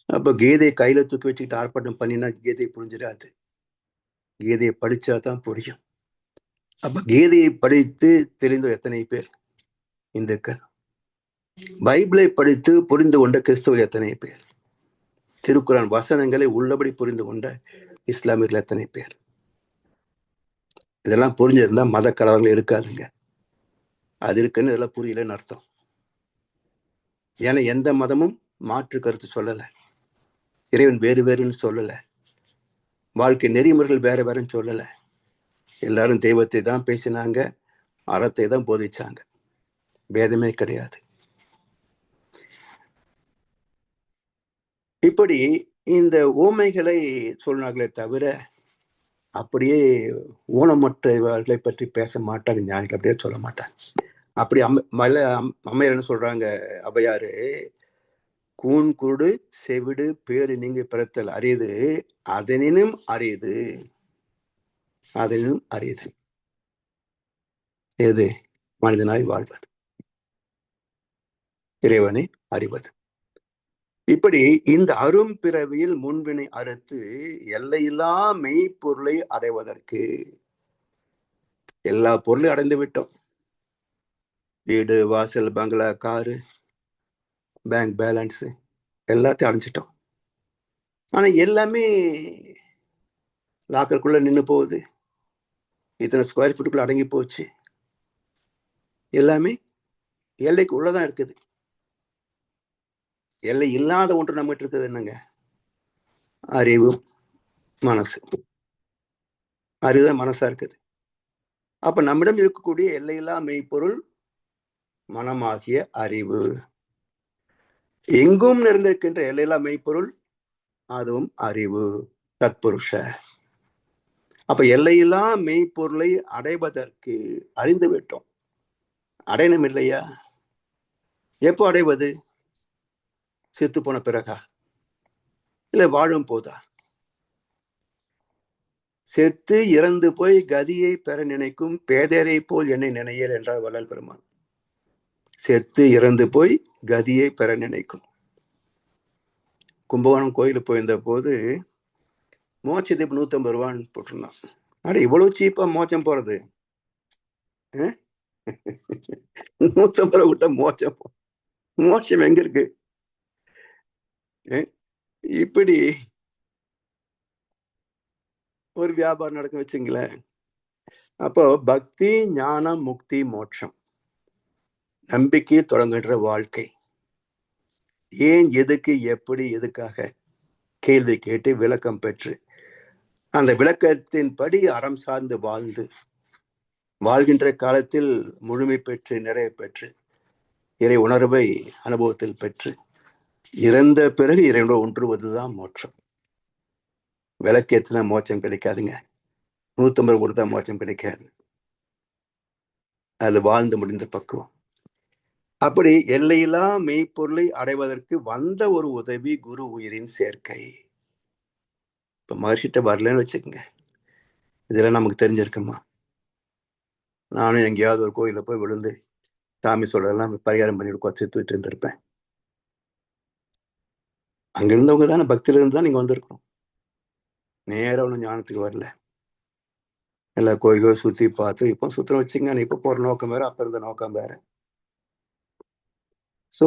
அப்ப கீதையை கையில தூக்கி வச்சுக்கிட்டு ஆர்ப்பாட்டம் பண்ணினா கீதையை புரிஞ்சிடாது. கீதையை படிச்சாதான் புரியும். அப்ப கீதையை படித்து தெரிந்த எத்தனை பேர் இந்துக்கள்? பைபிளை படித்து புரிந்து கொண்ட கிறிஸ்தவர் எத்தனை பேர்? திருக்குறான் வசனங்களை உள்ளபடி புரிந்து கொண்ட இஸ்லாமியர்கள் எத்தனை பேர்? இதெல்லாம் புரிஞ்சிருந்தா மத கலவரங்கள் இருக்காதுங்க. அது இருக்குன்னு இதெல்லாம் புரியலன்னு அர்த்தம். ஏன்னா எந்த மதமும் மாற்று கருத்து சொல்லல, இறைவன் வேறு வேறுன்னு சொல்லல, வாழ்க்கை நெறிமுறைகள் வேற வேறுன்னு சொல்லல. எல்லாரும் தெய்வத்தை தான் பேசினாங்க, அறத்தை தான் போதிச்சாங்க. பேதமே கிடையாது. இப்படி இந்த ஓமைகளை சொன்னார்களே தவிர அப்படியே ஊனமற்றவர்களை பற்றி பேச மாட்டாங்க ஞானிகள். அப்படியே சொல்ல மாட்டாங்க. அப்படி அம்மையார் என்ன சொல்றாங்க அவையாரு, கூன் குருடு செவிடு பேடு நீங்க பிறத்தல் அரியது, அதனினும் அரியது. எது? மனிதனாய் வாழ்வது, இறைவனை அறிவது. இப்படி இந்த அரும் பிறவியில் முன்வினை அறுத்து எல்லையில்லா மெய்ப்பொருளை அடைவதற்கு எல்லா பொருளையும் அடைந்து விட்டோம். வீடு, வாசல், பங்களா, காரு, பேங்க் பேலன்ஸ் எல்லாத்தையும் அடைஞ்சிட்டோம். ஆனா எல்லாமே லாக்கருக்குள்ள நின்று போகுது. இத்தனை ஸ்கொயர் ஃபீட்டுக்குள்ள அடங்கி போச்சு. எல்லாமே எல்லைக்கு உள்ளதான் இருக்குது. எல்லை இல்லாத ஒன்று நம்மகிட்ட இருக்குது என்னங்க? அறிவு, மனசு. அறிவுதான் மனசா இருக்குது. அப்ப நம்மிடம் இருக்கக்கூடிய எல்லையில்லா மெய்ப்பொருள் மனமாகிய அறிவு. எங்கும் நிறைந்திருக்கின்ற எல்லையில்லா மெய்ப்பொருள் அதுவும் அறிவு, தத்புருஷ. அப்ப எல்லையில்லா மெய்ப்பொருளை அடைவதற்கு அறிந்து விட்டோம். அடையணும் இல்லையா? எப்போ அடைவது? செத்து போன பிறகா? இல்ல வாழும் போதா? செத்து இறந்து போய் கதியை பெற நினைக்கும் பேதரை போல் என்னை நினையல் என்றார் வள்ளல் பெருமான். செத்து இறந்து போய் கதியை பெற நினைக்கும். கும்பகோணம் கோயிலுக்கு போயிருந்த போது மோட்ச தீபம் 150 ரூபான்னு போட்டிருந்தான். அட இவ்வளவு சீப்பா மோட்சம் போறது? 150 ரூபா விட்டா மோட்சம், மோட்சம் எங்க இருக்கு? இப்படி ஒரு வியாபாரம் நடக்கும் வச்சுங்களேன். அப்போ பக்தி, ஞானம், முக்தி, மோட்சம், நம்பிக்கை தொடங்குகின்ற வாழ்க்கை. ஏன், எதுக்கு, எப்படி, எதுக்காக கேள்வி கேட்டு விளக்கம் பெற்று அந்த விளக்கத்தின்படி அறம் சார்ந்து வாழ்ந்து வாழ்கின்ற காலத்தில் முழுமை பெற்று நிறைவு பெற்று இறை உணர்வை அனுபவத்தில் பெற்று இறந்த பிறகு இறைவனோடு ஒன்றுவதுதான் மோட்சம். விளக்கேற்றினா மோட்சம் கிடைக்காதுங்க. 150 கொடுத்தா மோட்சம் கிடைக்காது. அது வாழ்ந்து முடிந்த பக்குவம். அப்படி எல்லையில்லா மெய்ப்பொருளை அடைவதற்கு வந்த ஒரு உதவி குரு உயிரின் சேர்க்கை. இப்ப மகர்ஷிட்ட வரலன்னு வச்சுக்கோங்க, இதெல்லாம் நமக்கு தெரிஞ்சிருக்குமா? நானும் எங்கேயாவது ஒரு கோயில போய் விழுந்து சாமி சொல்றதெல்லாம் பரிகாரம் பண்ணி செத்துட்டு இருந்திருப்பேன். அங்க இருந்தவங்க தானே, பக்தியில இருந்து தான் நீங்க வந்திருக்கணும். நேரம் ஒன்றும் ஞானத்துக்கு வரல. எல்லா கோயிலும் சுத்தி பார்த்து இப்போ சுத்தம் வச்சுங்க. இப்ப போற நோக்கம் வேற, அப்ப இருந்த நோக்கம் வேற. சோ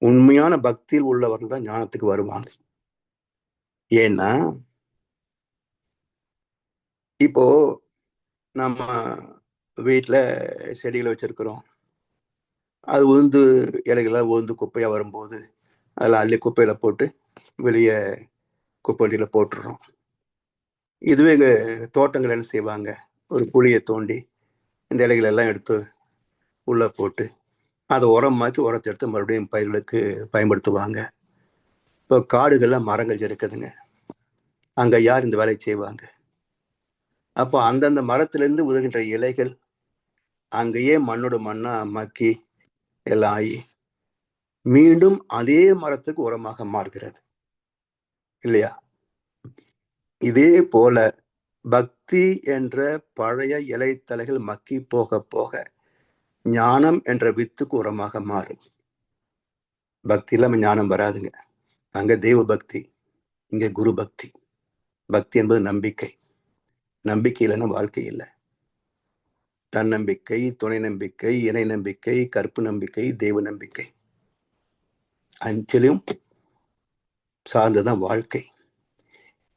உண்மையான பக்தியில் உள்ளவர்கள் தான் ஞானத்துக்கு வருவாங்க. ஏன்னா இப்போ நம்ம வீட்டுல செடிகளை வச்சிருக்கிறோம். அது உந்து இலைகள்லாம் உந்து குப்பையா வரும்போது அதெல்லாம் அள்ளி குப்பையில போட்டு வெளியே குப்பையில போட்டுடுறோம். இதுவே தோட்டங்கள் என்ன செய்வாங்க? ஒரு குழியை தோண்டி இந்த இலைகள் எல்லாம் எடுத்து உள்ள போட்டு அதை உரமாக்கி உரத்தை எடுத்து மறுபடியும் பயிர்களுக்கு பயன்படுத்துவாங்க. இப்போ காடுகள்ல மரங்கள் இருக்குதுங்க. அங்க யார் இந்த வேலையை செய்வாங்க? அப்போ அந்தந்த மரத்திலிருந்து உதவுகின்ற இலைகள் அங்கேயே மண்ணோட மண்ணா மக்கி எல்லாம் ஆகி மீண்டும் அதே மரத்துக்கு உரமாக மாறுகிறது இல்லையா? இதே போல பக்தி என்ற பழைய இலைத்தலைகள் மக்கி போக போக ஞானம் என்ற வித்துக்கு உரமாக மாறும். பக்தி இல்லாம ஞானம் வராதுங்க. அங்க தெய்வ பக்தி, இங்க குரு பக்தி. பக்தி என்பது நம்பிக்கை. நம்பிக்கை இல்லைன்னா வாழ்க்கை இல்லை. தன்னம்பிக்கை, துணை நம்பிக்கை, இணை நம்பிக்கை, கற்பு நம்பிக்கை, தெய்வ நம்பிக்கை, அஞ்சிலும் சார்ந்ததான் வாழ்க்கை.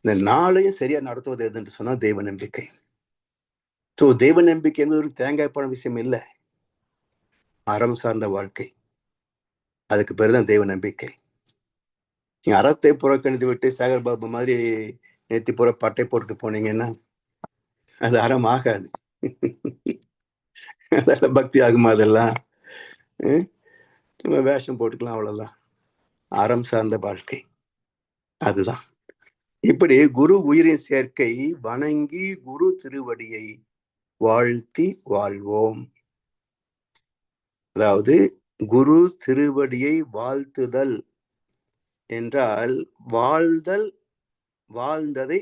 இந்த நாளையும் சரியா நடத்துவது எதுன்னு சொன்னா தெய்வ நம்பிக்கை. ஸோ தெய்வ நம்பிக்கை என்பது ஒரு தேங்காய் பழம் விஷயம் இல்லை. அறம் சார்ந்த வாழ்க்கை. அதுக்கு பேருதான் தெய்வ நம்பிக்கை. நீங்க அறத்தை புறக்கணித்து விட்டு சேகர் பாபு மாதிரி நேத்தி பூரா பட்டை போட்டுட்டு போனீங்கன்னா அது அறம் ஆகாது. அதெல்லாம் பக்தி ஆகுமா? அதெல்லாம் நம்ம வேஷம் போட்டுக்கலாம், அவ்வளவுதான். அறம் சார்ந்த வாழ்க்கை அதுதான். இப்படி குரு உயிரின் சேர்க்கை வணங்கி குரு திருவடியை வாழ்த்தி வாழ்வோம். அதாவது குரு திருவடியை வாழ்த்துதல் என்றால் வாழ்தல், வாழ்ந்ததை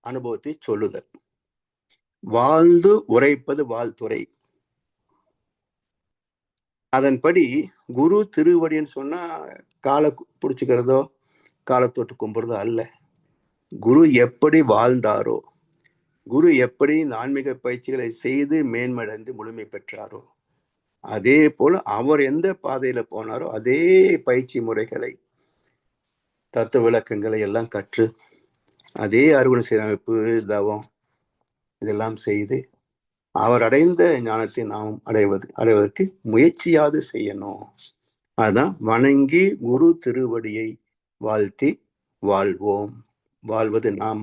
அனுபவத்தை சொல்லுதல். வாழ்ந்து உரைப்பது வாழ்த்துறை. அதன்படி குரு திருவடின்னு சொன்னா காலை பிடிச்சிக்கிறதோ காலை தொட்டு கும்பிடுறதோ அல்ல. குரு எப்படி வாழ்ந்தாரோ, குரு எப்படி ஆன்மீக பயிற்சிகளை செய்து மேன்மடைந்து முழுமை பெற்றாரோ, அதே போல அவர் எந்த பாதையில போனாரோ அதே பயிற்சி முறைகளை, தத்துவ விளக்கங்களை எல்லாம் கற்று அதே அறுவடை சீரமைப்பு, தவம் இதெல்லாம் செய்து அவர் அடைந்த ஞானத்தை நாம் அடைவதற்கு முயற்சியாது செய்யணும். அதான் வணங்கி குரு திருவடியை வாழ்த்தி வாழ்வோம். வாழ்வது நாம,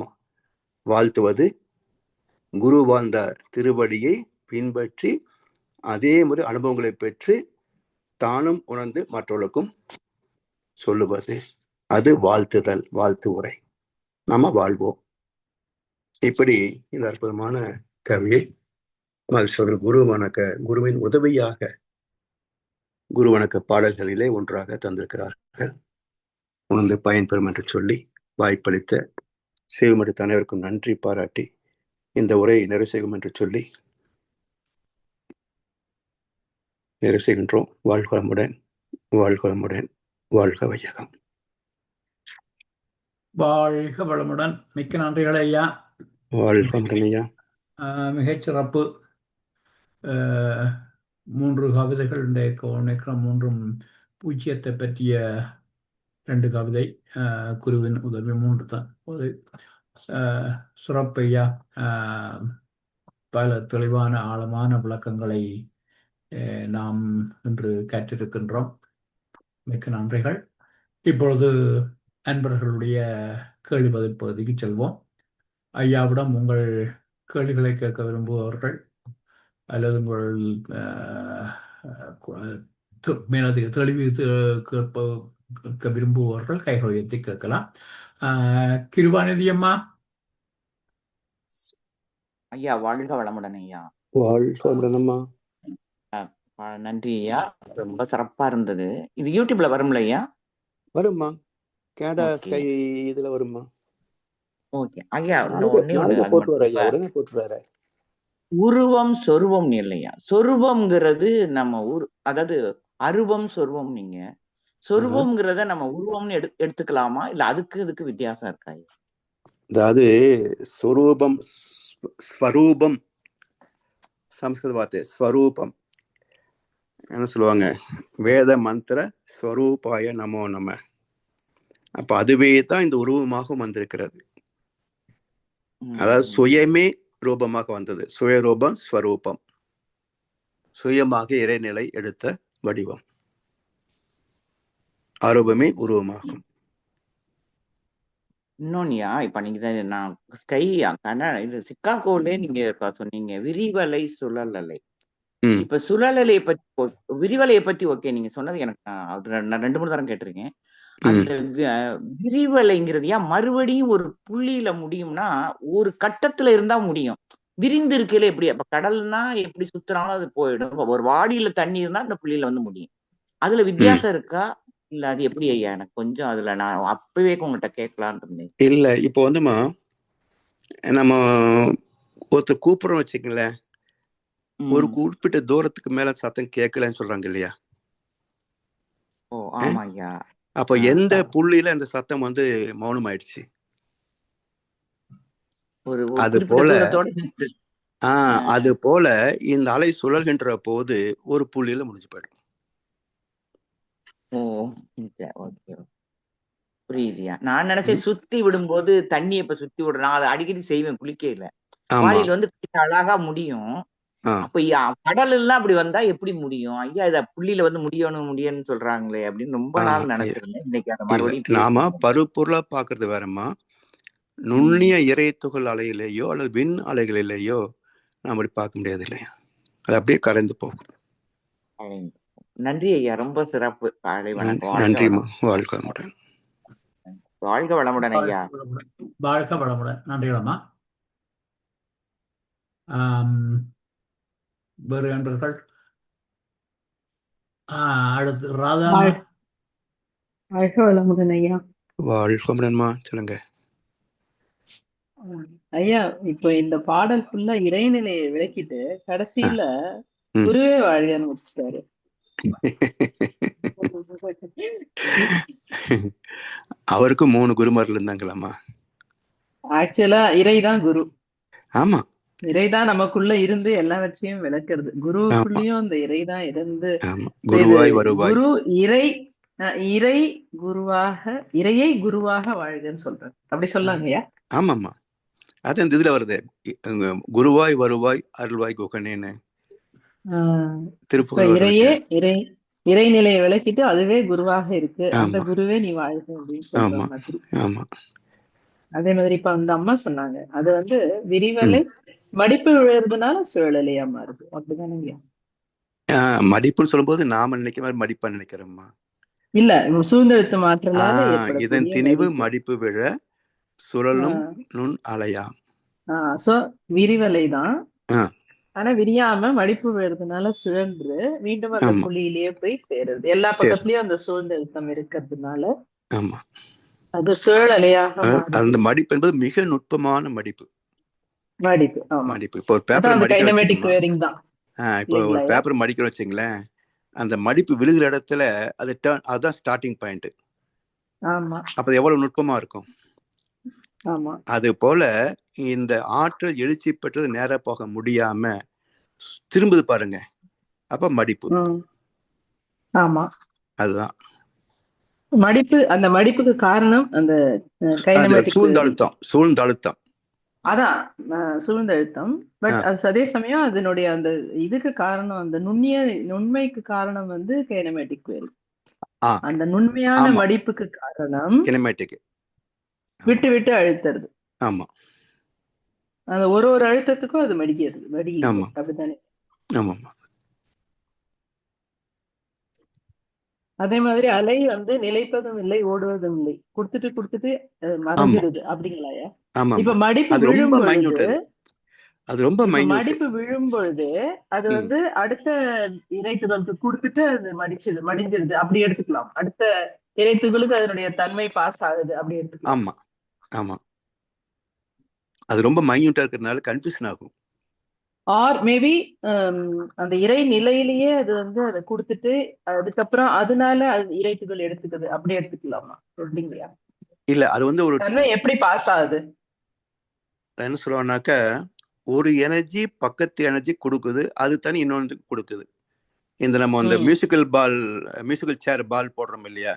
வாழ்த்துவது குரு வாழ்ந்த திருவடியை பின்பற்றி அதே முறை அனுபவங்களை பெற்று தானும் உணர்ந்து மற்றவர்களுக்கும் சொல்லுவது. அது வாழ்த்துதல், வாழ்த்து உரை. நாம வாழ்வோம். இப்படி இந்த அற்புதமான கவியை மகிழ்ச்சியோடு குருவின் உதவியாக குரு வணக்க பாடல்களிலே ஒன்றாக தந்திருக்கிறார்கள். உணர்ந்து பயன்பெறும் என்று சொல்லி வாய்ப்பளித்த சேவமடுத்த அனைவருக்கும் நன்றி பாராட்டி இந்த உரையை நிறைவு செய்யும் என்று சொல்லி நிறைவு செய்கின்றோம். வாழ்வளமுடன், வாழ்வளமுடன், வாழ்க வையகம். வாழ்க வளமுடன். மிக்க நன்றிகள் ஐயா. வாழ்க ஐயா. மிகச்சிறப்பு. 3 கவிதைகள் நினைக்கிறோம். 3ம் பூஜ்ஜியத்தை பற்றிய 2 கவிதை, குருவின் உதவி 3 தான். ஒரு சிறப்பையா, பல தெளிவான ஆழமான விளக்கங்களை நாம் இன்று கற்றிருக்கின்றோம். மிக்க நன்றிகள். இப்பொழுது அன்பர்களுடைய கேள்வி பதில் பகுதிக்கு செல்வோம். ஐயாவிடம் உங்கள் கேள்விகளை கேட்க விரும்புபவர்கள் அல்லது உங்கள் மேலதிக தெளிவு கேட்க விரும்புபவர்கள் கைகளை உயர்த்தி கேட்கலாம். கிருபாநிதி அம்மா. ஐயா வாழ்க வளமுடன் ஐயா. வாழ்க வளமுடன் அம்மா. நன்றி ஐயா, ரொம்ப சிறப்பா இருந்தது. இது யூடியூப்ல வரும்ல ஐயா? வரும்மா, கேடா ஸ்கை இதுல வரும்மா. ஓகே ஐயா, உடனே போட்டுறாரு. உருவம் சொருவம் இல்லையா? சொருவம்ங்கிறது நம்ம அதாவது அருவம் சொருவம். நீங்க சொருவம்ங்கிறத நம்ம உருவம்னு எடுத்துக்கலாமா, இல்ல அதுக்கு இதுக்கு வித்தியாசம் இருக்கா? அதாவது சொரூபம், ஸ்வரூபம், சம்ஸ்கிருத வார்த்தை ஸ்வரூபம் என்ன சொல்லுவாங்க, வேத மந்திர ஸ்வரூபாய நமோ நம. அப்ப அதுவே தான் இந்த உருவமாக வந்திருக்கிறது. அதாவது சுயமே ரூபமாக வந்தது. சுயரூபம், ஸ்வரூபம், சுயமாக இறைநிலை எடுத்த வடிவம். அரூபமே உருவமாகும். இன்னொன்னுயா, இப்ப நீங்க நான் ஸ்கை இது சிக்காகோலே நீங்க சொன்னீங்க விரிவலை சுழலலை. இப்ப சுழலலையை பத்தி, விரிவலையை பத்தி ஓகே நீங்க சொன்னது எனக்கு நான் 2-3 தரம் கேட்டிருக்கேன். அந்த விரிவலைங்கிறது ஏன் மறுபடியும் ஒரு புள்ளியில முடியும்னா ஒரு கட்டத்துல இருந்தா முடியும். விரிந்து இருக்கையில எப்படி? அப்ப கடல்னா எப்படி சுத்தினாலும் அது போயிடும். ஒரு வாடியில தண்ணி இருந்தா அந்த புள்ளியில வந்து முடியும். அதுல வித்தியாசம் இருக்கா இல்ல அது எப்படி ஐயா? எனக்கு கொஞ்சம் அதுல நான் அப்பவே உங்கள்கிட்ட கேட்கலான்னு இருந்தேன். இல்ல இப்போ வந்துமா, நம்ம ஒருத்தர் கூப்பிடுறோம் வச்சுக்கங்களேன், ஒரு குறிப்பிட்ட தூரத்துக்கு மேல சத்தம் கேட்கலன்னு சொல்றாங்க இல்லையா? ஓ ஆமா ஐயா. அப்ப எந்த புள்ளியில அந்த சத்தம் வந்து மௌனம் ஆயிடுச்சு? அது போல இந்த அலை சுழல்கின்ற போது ஒரு புள்ளியில முடிஞ்சு போயிடும். புரியுதியா? நான் நினைச்சேன் சுத்தி விடும்போது தண்ணி இப்ப சுத்தி விடுறேன், நான் அதை அடிக்கடி செய்வேன் குளிக்கையில. வாளியில வந்து அழகா முடியும். அப்ப கடல் எல்லாம் அப்படி வந்தா எப்படி முடியும் ஐயா? இத புள்ளியில வந்து முடியும்னு சொல்றாங்களே அப்படின்னு ரொம்ப நாள் நினைச்சிருந்தேன். இன்னைக்கு அந்த மறுபடியும் நாம பருப்பொருளா பாக்குறது வேறம்மா. நுண்ணிய இறை துகள் அலையிலேயோ அல்லது விண் அலைகளிலேயோ நாம் அப்படி பார்க்க முடியாது இல்லையா? அது அப்படியே கரைந்து போகும். நன்றி ஐயா, ரொம்ப சிறப்பு. நன்றிம்மா. வாழ்க வளமுடன். வாழ்க வளமுடன் ஐயா. வாழ்க வளமுடன். நன்றிகளம்மா. வேறு நண்பர்கள்? அடுத்து ராதா. வாழ்க வளமுடன் ஐயா. வாழ்க வளமுடன்மா, சொல்லுங்க. ஐயா இப்போ இந்த பாடல் ஃபுல்லா இறைநிலையை விளக்கிட்டு ஆ, கடைசியில ம். குருவே வாழ்கன்னு முடிச்சிட்டாரு. அவருக்கும் 3 குருமார்கள் இருந்தாங்களாமா. ஆக்சுவலா இறைதான் குரு. ஆமா இறைதான் நமக்குள்ள இருந்து எல்லாவற்றையும் விளக்குறது. ஆமா குருவுக்குள்ளேயும் அந்த இறைதான் இருந்து ஆமா செய்து குருவாய் வருவாய். குரு இறை இறை குருவாக இறையை குருவாக வாழ்கன்னு சொல்றாரு. அப்படி ஆ, சொல்லாங்கய்யா. ஆமாம்மா அது அந்த இதுல வருது. குருவாய் வருவாய் அருள்வாய் குகனேன்னு திருப்புகழ் இறையே வர்றதுக்கு. இறை இறைநிலையை விளக்கிட்டு அதுவே குருவாக இருக்கு. அந்த ஆமா குருவே நீ வாழ்க அப்படின்னு சொல்ற ஆமா மாதிரி. ஆமா அதே மாதிரி இப்ப அந்த அம்மா சொன்னாங்க அது வந்து விரிவலை ம். மடிப்பு விழுறதுனால சுழலையா மாறுது. அப்படிதானே? மடிப்புன்னு சொல்லும்போது நாம நினைக்கிற மாதிரி மடிப்பா நினைக்கிறோம்மா. இல்ல சூழ்ந்தெழுத்து மாற்றலால இதன் ஏற்படக்கூடிய திணிவு மடிப்பு. மடிப்பு விழ சுழலும் நுண் அலையா. சோ விரிவலை தான். ஆ, ஆனா விரியாம மடிப்பு விழுறதுனால சுழன்று மீண்டும் அந்த ஆமா புள்ளியிலேயே போய் சேருது. எல்லா சரி பக்கத்துலயும் அந்த சூழ்ந்தெழுத்தம் இருக்கிறதுனால ஆமா அது சுழலையாக மாறுது. அந்த மடிப்பு என்பது மிக நுட்பமான மடிப்பு. மடிப்பு ஆமா. மடிப்பு இப்போ ஒரு அதான் பேப்பர் அந்த மடிக்கிற கைனமேட்டிக் வச்சுக்கோமா. வேரிங் தான் இப்போ ஒரு இல்லைங்களா? பேப்பர் மடிக்கிற வச்சுங்களேன், அந்த மடிப்பு விழுகிற இடத்துல அது அதுதான் ஸ்டார்டிங் பாயிண்ட். ஆமா அப்ப அது எவ்வளவு நுட்பமா இருக்கும். ஆமா அது போல இந்த ஆற்றல் எழுச்சி பெற்றது நேரா போக முடியாம திரும்புது பாருங்க, அப்ப மடிப்பு. ஆமா அதுதான் மடிப்பு. அந்த மடிப்புக்கு காரணம் அந்த கைனமேட்டிக் சூழ்ந்தழுத்தம். அதான் சூழ்ந்தழுத்தம். பட் அதே சமயம் அதனுடைய அந்த இதுக்கு காரணம் அந்த நுண்மைக்கு காரணம் வந்து கைனமேட்டிக் வேரிங். அந்த நுண்மையான மடிப்புக்கு காரணம் கினமேட்டிக் விட்டு விட்டு அழுத்துறது. ஆமா அந்த ஒரு அழுத்தத்துக்கும் அது மடிக்கிறது. ஆமா அப்படித்தானே? ஆமா அதே மாதிரி அலை வந்து நிலைப்பதும் இல்லை ஓடுவதும் இல்லை, கொடுத்துட்டு மறைஞ்சிருது. அப்படிங்களாயா? இப்ப மடிப்பு விழும் பொழுது மடிப்பு விழும் பொழுது அது வந்து அடுத்த இறைத்துகளுக்கு கொடுத்துட்டு அது மடிஞ்சிருது. அப்படி எடுத்துக்கலாம். அடுத்த இறைத்துகளுக்கு அதனுடைய தன்மை பாஸ் ஆகுது. அப்படி எடுத்துக்கலாம். ஆமா ஆமா அது ரொம்ப மைன்யூட்டா இருக்கிறதுனால கன்ஃபியூஷன் ஆகும். ஆர் மேபி அந்த இறை நிலையிலேயே அது வந்து அதை கொடுத்துட்டு அதுக்கப்புறம் அதனால அது இறைத்துகள் எடுத்துக்குது. அப்படி எடுத்துக்கலாமா? அப்படிங்களா? இல்ல அது வந்து ஒரு தன்மை எப்படி பாஸ் ஆகுது என்ன சொல்லுவானாக்க, ஒரு எனர்ஜி பக்கத்து எனர்ஜி கொடுக்குது, அது தனி இன்னொன்று கொடுக்குது. இந்த நம்ம அந்த மியூசிக்கல் சேர் பால் போடுறோம் இல்லையா,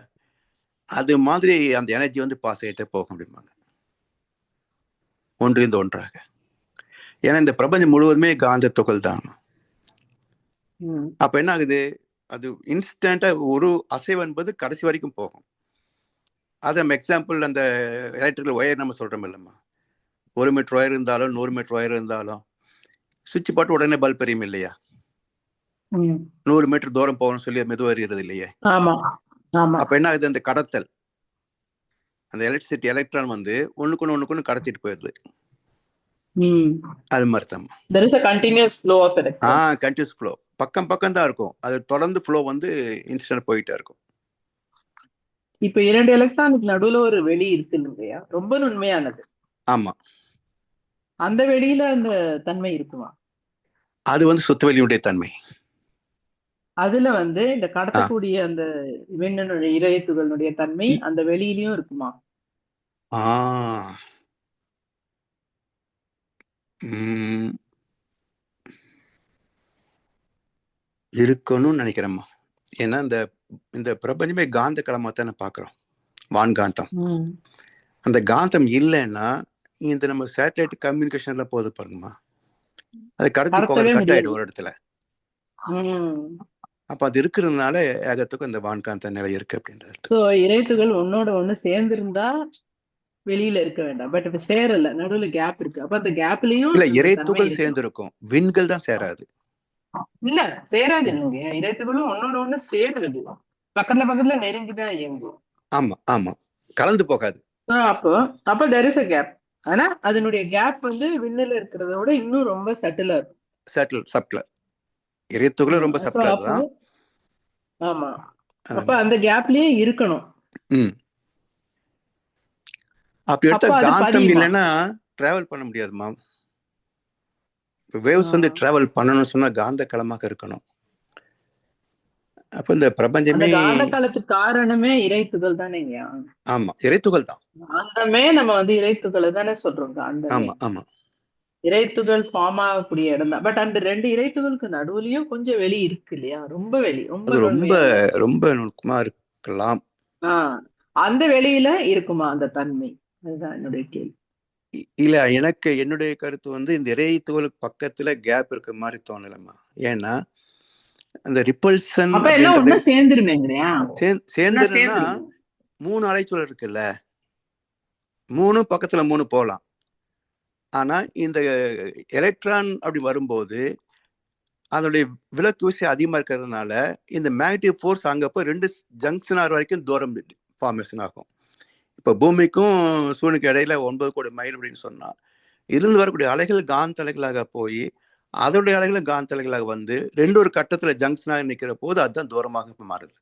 அது மாதிரி அந்த எனர்ஜி வந்து பாஸ் ஆகிட்டே போக முடியுமாங்க ஒன்றிலிருந்து ஒன்றாக. ஏன்னா இந்த பிரபஞ்சம் முழுவதுமே காந்த துகள் தான். அப்ப என்ன ஆகுது, அது இன்ஸ்டன்டா ஒரு அசைவு என்பது கடைசி வரைக்கும் போகும். அது நம்ம எக்ஸாம்பிள் அந்த எலக்ட்ரிக்கல் ஒயர் நம்ம சொல்றோம் இல்லைம்மா, 1 மீட்டர் ஒயர் இருந்தாலும் 100 மீட்டர் ஒயர் இருந்தாலும் சுவிட்ச் போட்டு உடனே பல்ப் எரியும் இல்லையா. 100 மீட்டர் தூரம் போகணும்னு சொல்லி மெதுவாக எறிகிறது இல்லையே. அப்ப என்ன ஆகுது, அந்த கடத்தல், அந்த எலக்ட்ரிசிட்டி எலக்ட்ரான் வந்து ஒண்ணுக்குன்னு கடத்திட்டு போயிடுது. அது மாதிரி தான் கண்டினியூஸ் ஃப்ளோ பக்கம் தான் இருக்கும். அது தொடர்ந்து ஃப்ளோ வந்து இன்ஸ்டன்ட் போயிட்டே இருக்கும். இப்ப 2 எலக்ட்ரானுக்கு நடுவுல ஒரு வெளி இருக்கு இல்லையா, ரொம்ப நுண்மையானது. ஆமா, அந்த வெளியில அந்த தன்மை இருக்குமா? அது வந்து சுத்தவெளியுடைய தன்மை. அதுல வந்து இந்த கடத்தக்கூடிய அந்த விண்ணுடைய இறைத்துகளுடைய தன்மை அந்த வெளியிலயும் இருக்குமா? இருக்கணும்னு நினைக்கிறேம்மா. ஏன்னா இந்த பிரபஞ்சமே காந்த களமா தானே பாக்குறோம், வான்காந்தம். அந்த காந்தம் இல்லைன்னா இந்த நம்ம சேட்டலைட் கம்யூனிகேஷன்ல போகுது பாருங்கம்மா, அது கடத்தி போக கட் ஆயிடும் ஒரு இடத்துல. அப்ப அது இருக்கிறதுனால ஏகத்துக்கும் இந்த வான்காந்த நிலை இருக்கு அப்படின்றது. இறைத்துகள் ஒன்னோட ஒண்ணு சேர்ந்திருந்தா வெளியில இருக்க வேண்டாம். பட் இப்ப சேரல, நடுவுல கேப் இருக்கு. அப்ப அந்த கேப்லயும் இல்ல, இறைத்துகள் சேர்ந்து இருக்கும், விண்கள் தான் சேராது. இல்ல சேராது இல்லைங்க, இறைத்துகளும் ஒன்னோட ஒண்ணு சேருது, பக்கத்துல நெருங்கிதான் இயங்கும். ஆமா கலந்து போகாது. அப்போ there is a gap. ஆனா அதனுடைய கேப் வந்து விண்ணுல இருக்கிறத விட இன்னும் ரொம்ப சட்டிலா இருக்கும். இறைத்துகளும் ரொம்ப சட்டிலா தான். ஆமா, அப்ப அந்த கேப்லயே இருக்கணும். அப்படி எடுத்தா காந்தம் இல்லைன்னா டிராவல் பண்ண முடியாதுமா. வேவ்ஸ் வந்து டிராவல் பண்ணணும்னு சொன்னா காந்த களமாக இருக்கணும். அப்ப இந்த அந்த பிரபஞ்சமே காந்த காலத்துக்கு காரணமே இறைத்துகள் தானேங்க. ஆமா இறைத்துகள் தான். காந்தமே நம்ம வந்து இறைத்துகளை தானே சொல்றோம். காந்தமே ஆமா ஆமா இறைத்துகள் ஃபார்ம் ஆகக்கூடிய இடம் தான். பட் அந்த 2 இறைத்துகளுக்கு நடுவுலயும் கொஞ்சம் வெளி இருக்கு இல்லையா? ரொம்ப வெளி, ரொம்ப அது ரொம்ப நுண்மையான வெளி. ரொம்ப நுட்பமா இருக்கலாம். அந்த வெளியில இருக்குமா அந்த தன்மை? அதுதான் என்னுடைய கேள்வி. இல்ல, எனக்கு என்னுடைய கருத்து வந்து இந்த இறைத்துகளுக்கு பக்கத்துல கேப் இருக்க மாதிரி தோணலம்மா. ஏன்னா அந்த ரிப்பல்சன் அப்ப எல்லாம் ஒண்ணா சேர்ந்துருமேங்கறியா? சேர்ந்துருன்னா 3 அலைச்சூழல் இருக்குல்ல, 3 பக்கத்துல 3 போகலாம். ஆனா இந்த எலக்ட்ரான் அப்படி வரும்போது அதனுடைய விலக்கு விசை அதிகமா இருக்கிறதுனால இந்த மேக்னெட்டிக் ஃபோர்ஸ் அங்க போய் 2 ஜங்ஷன் ஆகிற வரைக்கும் தூரம் ஃபார்மேஷன் ஆகும். இப்போ பூமிக்கும் சூரியனுக்கு இடையில 9 கோடி மைல் அப்படின்னு சொன்னா இருந்து வரக்கூடிய அலைகள் காந்த அலைகளாக போய் அதனுடைய அலைகளும் காந்த அலைகளாக வந்து 2 ஒரு கட்டத்துல ஜங்ஷனாக நிற்கிற போது அதுதான் தூரமாக மாறுது.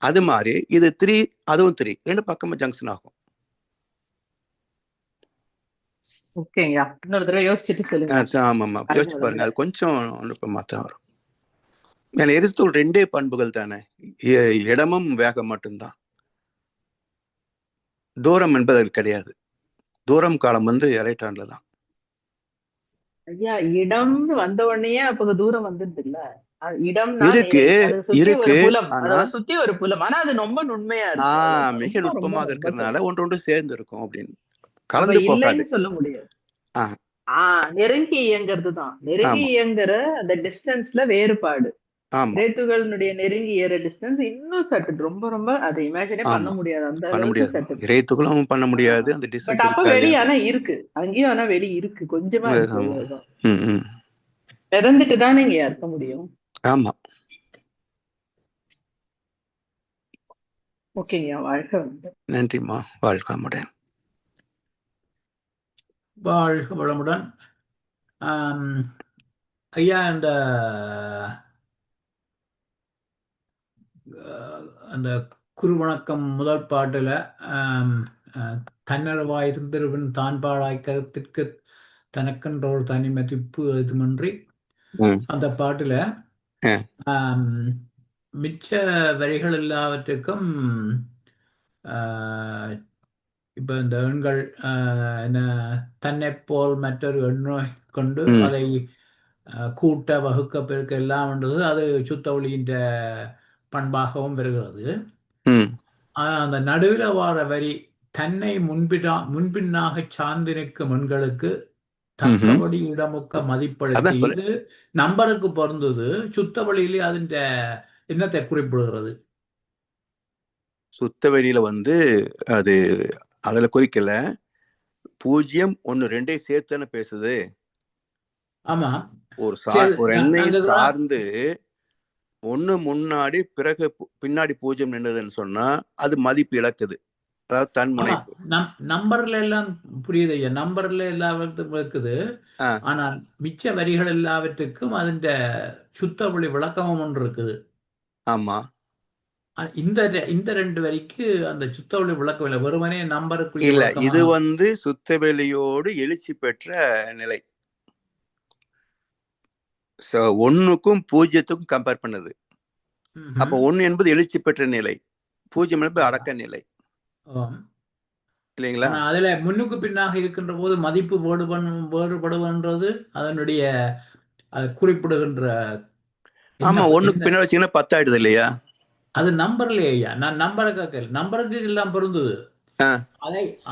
அது மாதிரி இது 3, அதுவும் 3, 2 பக்கமும் ஜங்ஷன் ஆகும். ஓகேங்க, இன்னொரு தடவை யோசிச்சுட்டு சொல்லுங்க. ஆமாம்மா, யோசிச்சு பாருங்க. அது கொஞ்சம் நுட்பமா தான் வரும். ஏன்னா எரித்துள் 2 பண்புகள் தானே, இடமும் வேகம் மட்டும்தான். தூரம் என்பது அது கிடையாது. தூரம் காலம் வந்து எலக்ட்ரான்ல தான். ஐயா, இடம் வந்த உடனே அப்ப தூரம் வந்துருது இல்ல? இடம் இருக்கு இருக்கு சுத்தி ஒரு புலம். ஆனா அது ரொம்ப நுண்மையா இருக்கு. மிக நுட்பமாக இருக்கிறதுனால ஒன்று சேர்ந்து இருக்கும் அப்படின்னு கலந்து போகாது சொல்ல முடியாது. நெருங்கி இயங்கிறது தான். நெருங்கி இயங்குற அந்த டிஸ்டன்ஸ்ல வேறுபாடு. இறைத்துகளுடைய நெருங்கி ஏற டிஸ்டன்ஸ் இன்னும் சற்று ரொம்ப ரொம்ப அதை இமேஜினே பண்ண முடியாது. அந்த அளவுக்கு சற்று இறைத்துகளும் பண்ண முடியாது அந்த டிஸ்டன்ஸ். பட் அப்ப வெளி ஆனா இருக்கு, அங்கேயும் ஆனா வெளி இருக்கு, கொஞ்சமா இருக்கு. மிதந்துட்டு தான் நீங்க இருக்க முடியும். ஆமா. ஓகேங்க, வாழ்க வந்து. நன்றிம்மா, வாழ்க வளமுடன். வாழ்க வளமுடன். ஐயா, இந்த அந்த குருவணக்கம் முதல் பாட்டுல தன்னளவாய் இருந்திருவன் தான்பாடாய் கருத்திற்கு தனக்கென்ற ஒரு தனி மதிப்பு இதுமன்றி அந்த பாட்டுல மிச்ச வரிகள் எல்லாவற்றுக்கும் இப்ப இந்த எண்கள் என்ன தன்னை போல் மற்றொரு எண்ணை கொண்டு அதை கூட்ட வகுக்க பெருக்க எல்லாம் என்றது அது சுத்த ஒளியின் பண்பாகவும் வருகிறது. அந்த நடுவில் வார வரி தன்னை முன்பின்னாக சார்ந்து நிற்கும் எண்களுக்கு தக்கபடி இடமுக்க மதிப்பளித்து, இது நம்பருக்கு பொருந்தது. சுத்த வழியிலே அதன் என்னத்தை குறிப்பிடுகிறது? சுத்த வெளியில வந்து அது அதுல குறிக்கல, 0, 1, 2 சேர்த்துன்னு பேசுது. ஆமா, ஒரு எண்ணை சார்ந்து 1 முன்னாடி பிறகு பின்னாடி 0 நின்றதுன்னு சொன்னா அது மதிப்பு இழக்குது, அதாவது தன்முனைப்பு. நம்பர்ல எல்லாம் புரியுது ஐயா, நம்பர்ல எல்லாவற்றுக்கும் இருக்குது. ஆனால் மிச்ச வரிகள் எல்லாவற்றுக்கும் அதன் சுத்த ஒளி விளக்கமும் ஒன்று இருக்குது. ஆமா, இந்த 2 வரிக்கு அந்த சுத்த ஒளி விளக்கம் இல்லை, வெறுமனே நம்பருக்கு இல்ல. இது வந்து சுத்த வெளியோடு எழுச்சி பெற்ற நிலை. 1க்கும் 0க்கும் கம்பேர் பண்ணது. அப்ப 1 என்பது எழுச்சி பெற்ற நிலை, 0 என்பது அடக்க நிலை இல்லைங்களா? அதுல முன்னுக்கு பின்னாக இருக்கின்ற போது மதிப்பு வேறுபடுவன்றது அதனுடைய குறிப்பிடுகின்ற. ஆமா, 1க்கு பின்னாடி வச்சீங்கன்னா 10 ஆயிடுது இல்லையா? அது நம்பர்லயே ஐயா, நான் நம்பரை கேட்கல, நம்பருக்கு எல்லாம் பொருந்தது.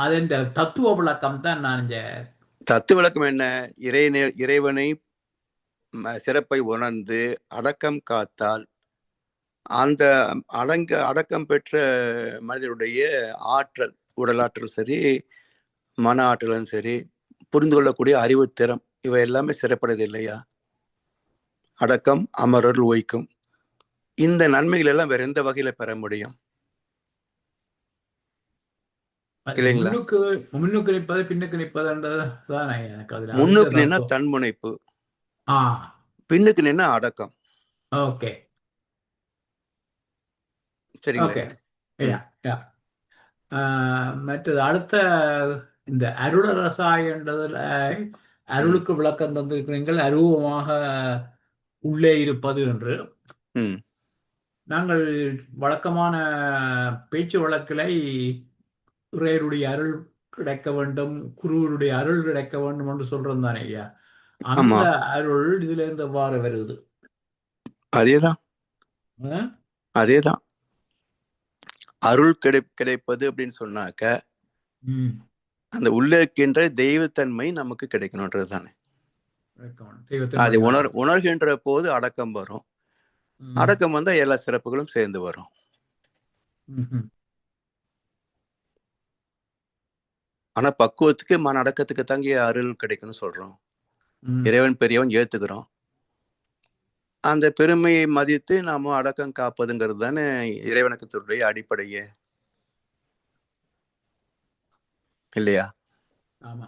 அதன் தத்துவ விளக்கம் தான் நான் இங்க. தத்துவ விளக்கம் என்ன? இறைவனை சிறப்பை உணர்ந்து அடக்கம் காத்தால் அந்த அடக்கம் பெற்ற மனிதனுடைய ஆற்றல், உடலாற்றல் சரி, மன ஆற்றலும் சரி, புரிந்து கொள்ளக்கூடிய அறிவுத்திறம், இவை எல்லாமே சிறப்படையது இல்லையா? அடக்கம் அமரருள் ஓய்க்கும். இந்த நன்மைகள் எல்லாம் வேற எந்த வகையில பெற முடியும் இல்லைங்களா? முன்னுக்கு நிற்பது பின்னுக்கு நிற்பதுன்றதுதான் எனக்கு. முன்னுக்கு நின்னா தன்முனைப்பு, பின்னுக்கு நின்னா அடக்கம். ஓகே, சரிங்களா? மற்றது அடுத்த இந்த அருளரசாயன்றதுல அருளுக்கு விளக்கம் தந்திருக்கிறீர்கள் அரூபமாக உள்ளே இருப்பது என்று. நாங்கள் வழக்கமான பேச்சு வழக்கிலை இறைவருடைய அருள் கிடைக்க வேண்டும், குருவருடைய அருள் கிடைக்க வேண்டும் என்று சொல்றோம் தானே ஐயா. அந்த அருள் இதுல இருந்து எவ்வாறு வருது? அதேதான் அருள் கிடைப்பது அப்படின்னு சொன்னாக்க அந்த உள்ள இருக்கின்ற தெய்வத்தன்மை நமக்கு கிடைக்கணும்ன்றது தானே. அதை உணர்கின்ற போது அடக்கம் வரும். அடக்கம் வந்தா எல்லா சிறப்புகளும் சேர்ந்து வரும். ஆனா பக்குவத்துக்கு மன அடக்கத்துக்கு தங்கிய அருள் கிடைக்கும்னு சொல்றோம். இறைவன் பெரியவன் ஏத்துக்கிறோம். அந்த பெருமையை மதித்து நாம அடக்கம் காப்பதுங்கிறது தானே இறைவணக்கத்தினுடைய அடிப்படையே இல்லையா? ஆமா.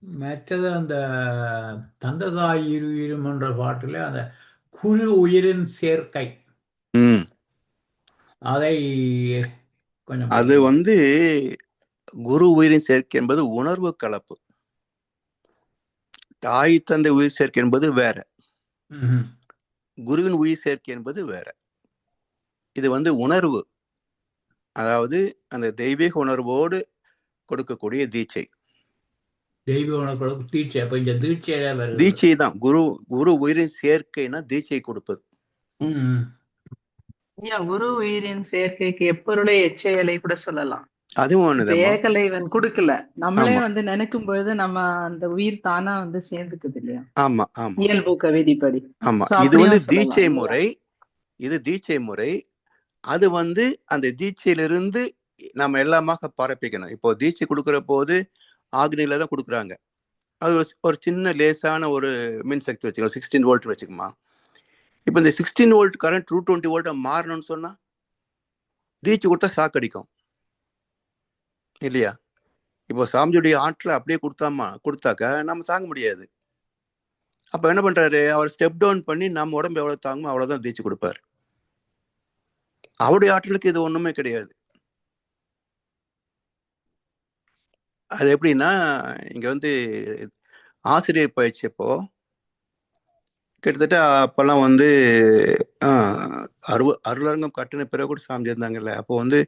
மற்றது அந்த தந்ததாய் இருவரும் என்ற பாட்டுல அந்த குரு உயிரின் சேர்க்கை, அதை கொஞ்சம் அது குரு உயிரின் சேர்க்கை என்பது உணர்வு கலப்பு. தாய் தந்தை உயிர் சேர்க்கை என்பது வேற, குருவின் உயிர் சேர்க்கை என்பது வேற. இது உணர்வு, அதாவது அந்த தெய்வீக உணர்வோடு கொடுக்கக்கூடிய தீட்சை. தீட்சை தான் குரு உயிரின் சேர்க்கைனா தீட்சை கொடுப்பது. குரு உயிரின் சேர்க்கைக்கு எப்பொருளை எச்சையலை கூட சொல்லலாம். அதுவும் ஏகலைவன் கொடுக்கல, நம்மளே நினைக்கும் பொழுது நம்ம அந்த உயிர் தானா சேர்ந்துக்குது இல்லையா? ஆமா ஆமா, இயல்பு கவிதைப்படி. ஆமா, இது தீட்சை முறை. இது தீட்சை முறை. அது அந்த தீட்சையிலிருந்து நம்ம எல்லாமாக பரப்பிக்கணும். இப்போ தீட்சை கொடுக்குற போது ஆக்னியில தான் கொடுக்குறாங்க. அது ஒரு சின்ன லேசான ஒரு மின்சக்தி வச்சுக்கோ, 16 வோல்ட் வச்சுக்கோமா. இப்போ இந்த 16 வோல்ட் கரண்ட் 220 வோல்ட் மாறணும்னு சொன்னா தீட்சை கொடுத்தா சாக்கடிக்கும் இல்லையா? இப்போ சாமியுடைய ஆற்றலை அப்படியே கொடுத்தாக்க நம்ம தாங்க முடியாது. அப்ப என்ன பண்றாரு, அவர் ஸ்டெப் டவுன் பண்ணி நம்ம உடம்பு எவ்வளவு தாங்குமோ அவ்வளவுதான் தீட்சை கொடுப்பாரு. அவருடைய ஆற்றலுக்கு இது ஒண்ணுமே கிடையாது. அது எப்படின்னா, இங்க ஆசிரியர் பயிற்சி அப்போ கிட்டத்தட்ட அப்பெல்லாம் அருளரங்கம் கட்டின பிறகு கூட சாமி இருந்தாங்கல்ல. அப்போ 600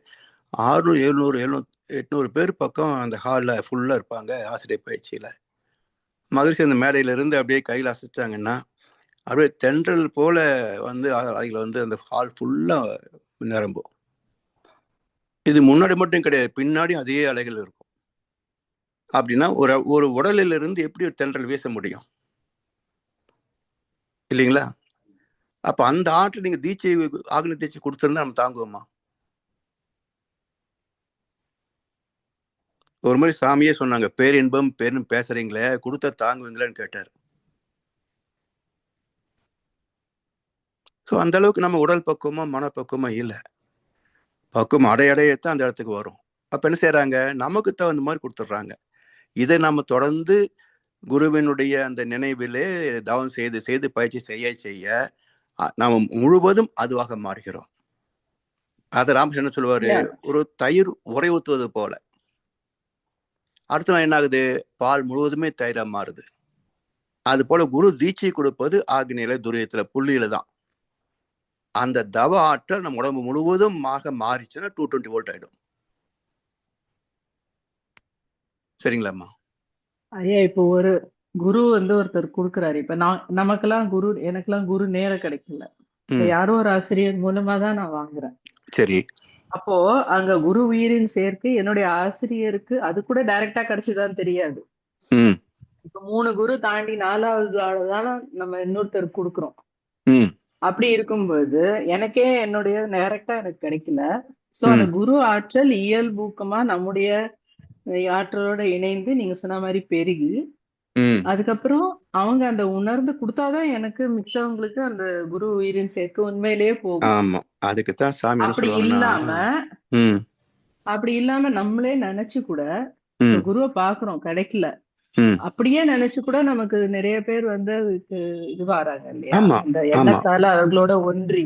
700 800 பேர் பக்கம் அந்த ஹாலில் ஃபுல்லாக இருப்பாங்க ஆசிரியர் பயிற்சியில். மகிழ்ச்சி அந்த மேடையில இருந்து அப்படியே கையில் அசைச்சாங்கன்னா அப்படியே தென்றல் போல அதில் அந்த ஹால் ஃபுல்லாக நிரம்பும். இது முன்னாடி மட்டும் கிடையாது, பின்னாடி அதே அலைகள் இருக்கும். அப்படின்னா ஒரு உடலில் இருந்து எப்படி ஒரு தென்றல் வீச முடியும் இல்லைங்களா? அப்ப அந்த ஆற்றல் நீங்க தீட்சை ஆக்னி தீட்சை கொடுத்திருந்தா நம்ம தாங்குவோமா? ஒரு மாதிரி சாமியே சொன்னாங்க, பேரின்பம் பேரும் பேசுறீங்களே, கொடுத்தா தாங்குவீங்களேன்னு கேட்டார். ஸோ அந்த அளவுக்கு நம்ம உடல் பக்குவமா மனப்பக்குவமா இல்லை. பக்குவம் அடையத்தான் அந்த இடத்துக்கு வரும். அப்ப என்ன செய்யறாங்க, நமக்கு தகுந்த மாதிரி கொடுத்துட்றாங்க. இதை நம்ம தொடர்ந்து குருவினுடைய அந்த நினைவிலே தவம் செய்து செய்து பயிற்சி செய்ய நாம் முழுவதும் அதுவாக மாறுகிறோம். அதை ராமகிருஷ்ணன் சொல்லுவாரு, ஒரு தயிர் உரை ஊத்துவது போல. அடுத்த நாள் என்ன ஆகுது, பால் முழுவதுமே தயிரா மாறுது. அது போல குரு தீட்சை கொடுப்பது ஆக்னியில துரியத்துல புள்ளியில தான். அந்த தவ ஆற்றல் நம்ம உடம்பு முழுவதும் மாறிச்சுன்னா 220 வோல்ட் ஆயிடும். சரிங்களாம்மா? ஐயா, இப்போ ஒரு குரு ஒருத்தர் கொடுக்குறாரு. இப்ப நமக்கெல்லாம் எனக்கெல்லாம் குரு நேரம் கிடைக்கல, யாரோ ஒரு ஆசிரியர் மூலமா தான் நான் வாங்குறேன். சரி. அப்போ அங்க குரு உயிரின் சேர்க்கை என்னுடைய ஆசிரியருக்கு அது கூட டைரக்டா கிடைச்சுதான் தெரியாது. இப்ப 3 குரு தாண்டி 4வது ஆளுதான் நம்ம இன்னொருத்தர் கொடுக்குறோம். அப்படி இருக்கும்போது எனக்கே என்னுடைய டைரக்டா எனக்கு கிடைக்கல. சோ அந்த குரு ஆற்றல் இயல்பூக்கமா நம்முடைய ஆற்றலோட இணைந்து நீங்க சொன்ன மாதிரி பெருகி அதுக்கப்புறம் அவங்க அந்த உணர்ந்து கொடுத்தாதான் எனக்கு மிச்சவங்களுக்கு அந்த குரு உயிரின் சேர்க்கை உண்மையிலேயே போகும். அதுக்குத்தான் சாமி அப்படி இல்லாம நம்மளே நினைச்சு கூட குருவை பாக்குறோம் கிடைக்கல, அப்படியே நினைச்சு கூட நமக்கு நிறைய பேர் அதுக்கு இதுவாராங்க இல்லையா? அந்த எண்ணத்தால அவர்களோட ஒன்றி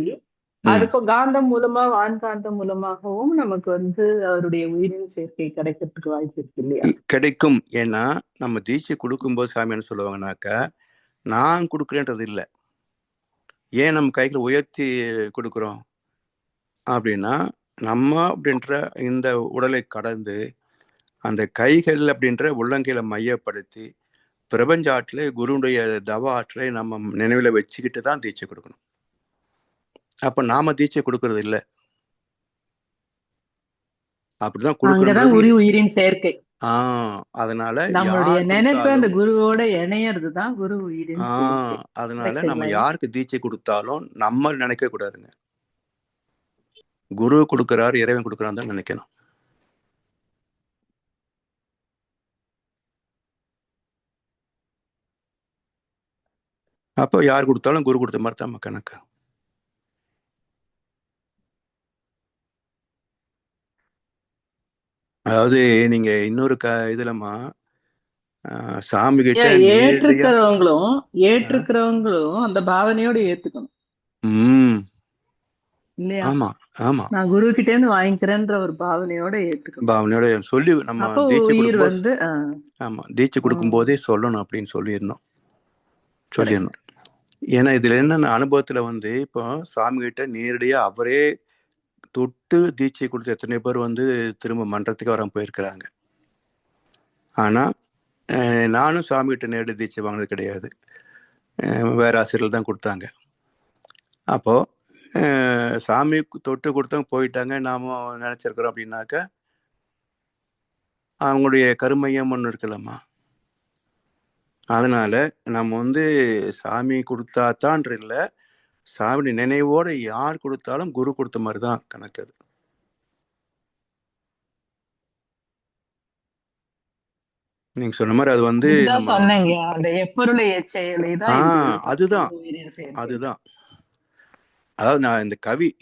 அதுக்கு காந்தம் மூலமா வான்காந்தம் மூலமாகவும் நமக்கு வந்து அவருடைய உயிரின் சேர்க்கை கிடைக்கிறதுக்கு வாய்ப்பு இருக்கு இல்லையா? கிடைக்கும். ஏன்னா நம்ம தீட்சை கொடுக்கும்போது சாமி என்ன சொல்லுவாங்கன்னாக்கா, நான் கொடுக்குறேன்றது இல்லை. ஏன் நம்ம கைகளை உயர்த்தி கொடுக்குறோம் அப்படின்னா, நம்ம அப்படின்ற இந்த உடலை கடந்து அந்த கைகள் அப்படின்ற உள்ளங்கையில மையப்படுத்தி பிரபஞ்ச ஆற்றலை, குருடைய தவ ஆற்றலை நம்ம நினைவில் வச்சுக்கிட்டு தான் தீட்சை கொடுக்கணும். அப்ப நாம தீட்சை கொடுக்கறது இல்லை. அப்படிதான் கொடுக்கறது உயிரின் சேர்க்கை. அதனால நம்மளுடைய நினைப்பு அந்த குருவோட இணையறதுதான் குரு உயிரின் சேர்க்கை. அதனால நம்ம யாருக்கு தீட்சை கொடுத்தாலும் நம்ம நினைக்க கூடாதுங்க. குரு கொடுக்கிறாரு, இறைவன் கொடுக்கிறான்னு தான் நினைக்கணும். அப்போ யார் கொடுத்தாலும் குரு கொடுத்த மாதிரி தான் கணக்கு. அதாவது நீங்க இன்னொரு இதுலமா சாமி கிட்ட ஏற்றுக்கிறவங்களும் அந்த பாவனையோட ஏத்துக்கணும் இல்லையா? ஆமா ஆமா, நான் குரு கிட்ட இருந்து வாங்கிக்கிறேன்ற ஒரு பாவனையோட ஏத்துக்கணும். பாவனையோட சொல்லி நம்ம தீட்சை வந்து ஆமா தீட்சை கொடுக்கும் போதே சொல்லணும் அப்படின்னு சொல்லிடணும். ஏன்னா இதுல என்ன அனுபவத்துல வந்து இப்போ சாமி கிட்ட நேரடியா அவரே தொட்டு தீட்சை கொடுத்த எத்தனை பேர் வந்து திரும்ப மன்றத்துக்கு வர போயிருக்கிறாங்க. ஆனா நானும் சாமி கிட்ட நேரடி தீட்சை வாங்கினது கிடையாது. வேற ஆசிரியர்கள் தான் கொடுத்தாங்க. அப்போ சாமி தொட்டு கொடுத்தவங்க போயிட்டாங்க, நாம நினைச்சிருக்கிறோம் அப்படின்னாக்க அவங்களுடைய கருமையம் ஒன்று இருக்கலாமா? அதனால நம்ம வந்து சாமி கொடுத்தாத்தான்ற இல்லை, சாமி நினைவோட யார் கொடுத்தாலும் குரு கொடுத்த மாதிரி தான் கணக்கு. அது நீங்க சொன்ன மாதிரி அது வந்து அதுதான். அதாவது நான்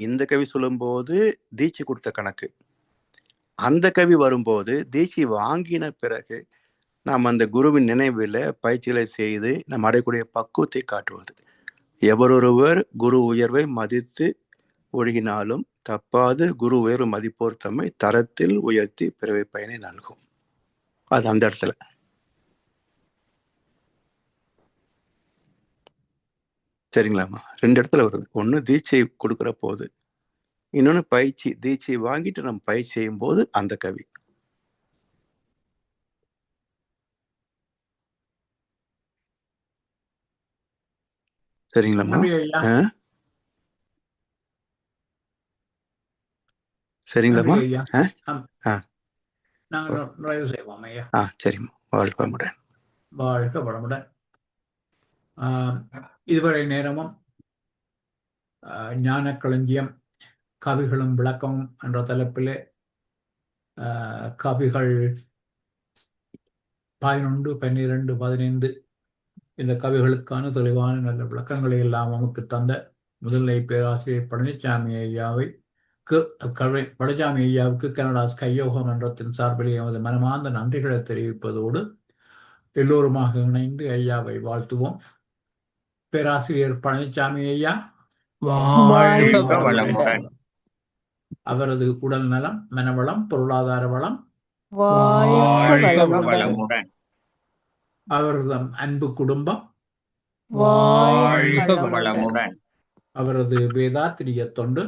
இந்த கவி சொல்லும் போது தீட்சை கொடுத்த கணக்கு. அந்த கவி வரும்போது தீட்சை வாங்கின பிறகு நாம் அந்த குருவின் நினைவில் பயிற்சிகளை செய்து நம்ம அடையக்கூடிய பக்குவத்தை காட்டுவது. எவரொருவர் குரு உயர்வை மதித்து ஒழுகினாலும் தப்பாது குரு உயர்வு மதிப்போர் தம்மை தரத்தில் உயர்த்தி பிறவை பயனை நல்கும். அது அந்த இடத்துல சரிங்களாம்மா? 2 இடத்துல வருது. ஒன்று தீட்சை கொடுக்குற போது, இன்னொன்று தீட்சை வாங்கிட்டு நம்ம பயிற்சி செய்யும் போது அந்த கவி. சரிங்களாம்மா? சரிங்களாம்மா? சரிம்மா, வாழ்க வளமுடன். வாழ்க வளமுடன். இதுவரை நேரமும் ஞான களஞ்சியம் கவிகளும் விளக்கமும் என்ற தலைப்பிலே கவிகள் 11, 12, 15 இந்த கவிகளுக்கான தெளிவான நல்ல விளக்கங்களை எல்லாம் நமக்கு தந்த முதல்நிலை பேராசிரியர் பழனிசாமி ஐயாவுக்கு கனடா கையோக மன்றத்தின் சார்பில் எமது மனமார்ந்த நன்றிகளை தெரிவிப்பதோடு எல்லோருமாக இணைந்து ஐயாவை வாழ்த்துவோம். பேராசிரியர் பழனிசாமி ஐயா அவரது உடல் நலம், மனவளம், பொருளாதார வளம், அவரது அன்பு குடும்பம், அவரது வேதாத்திரிய தொண்டு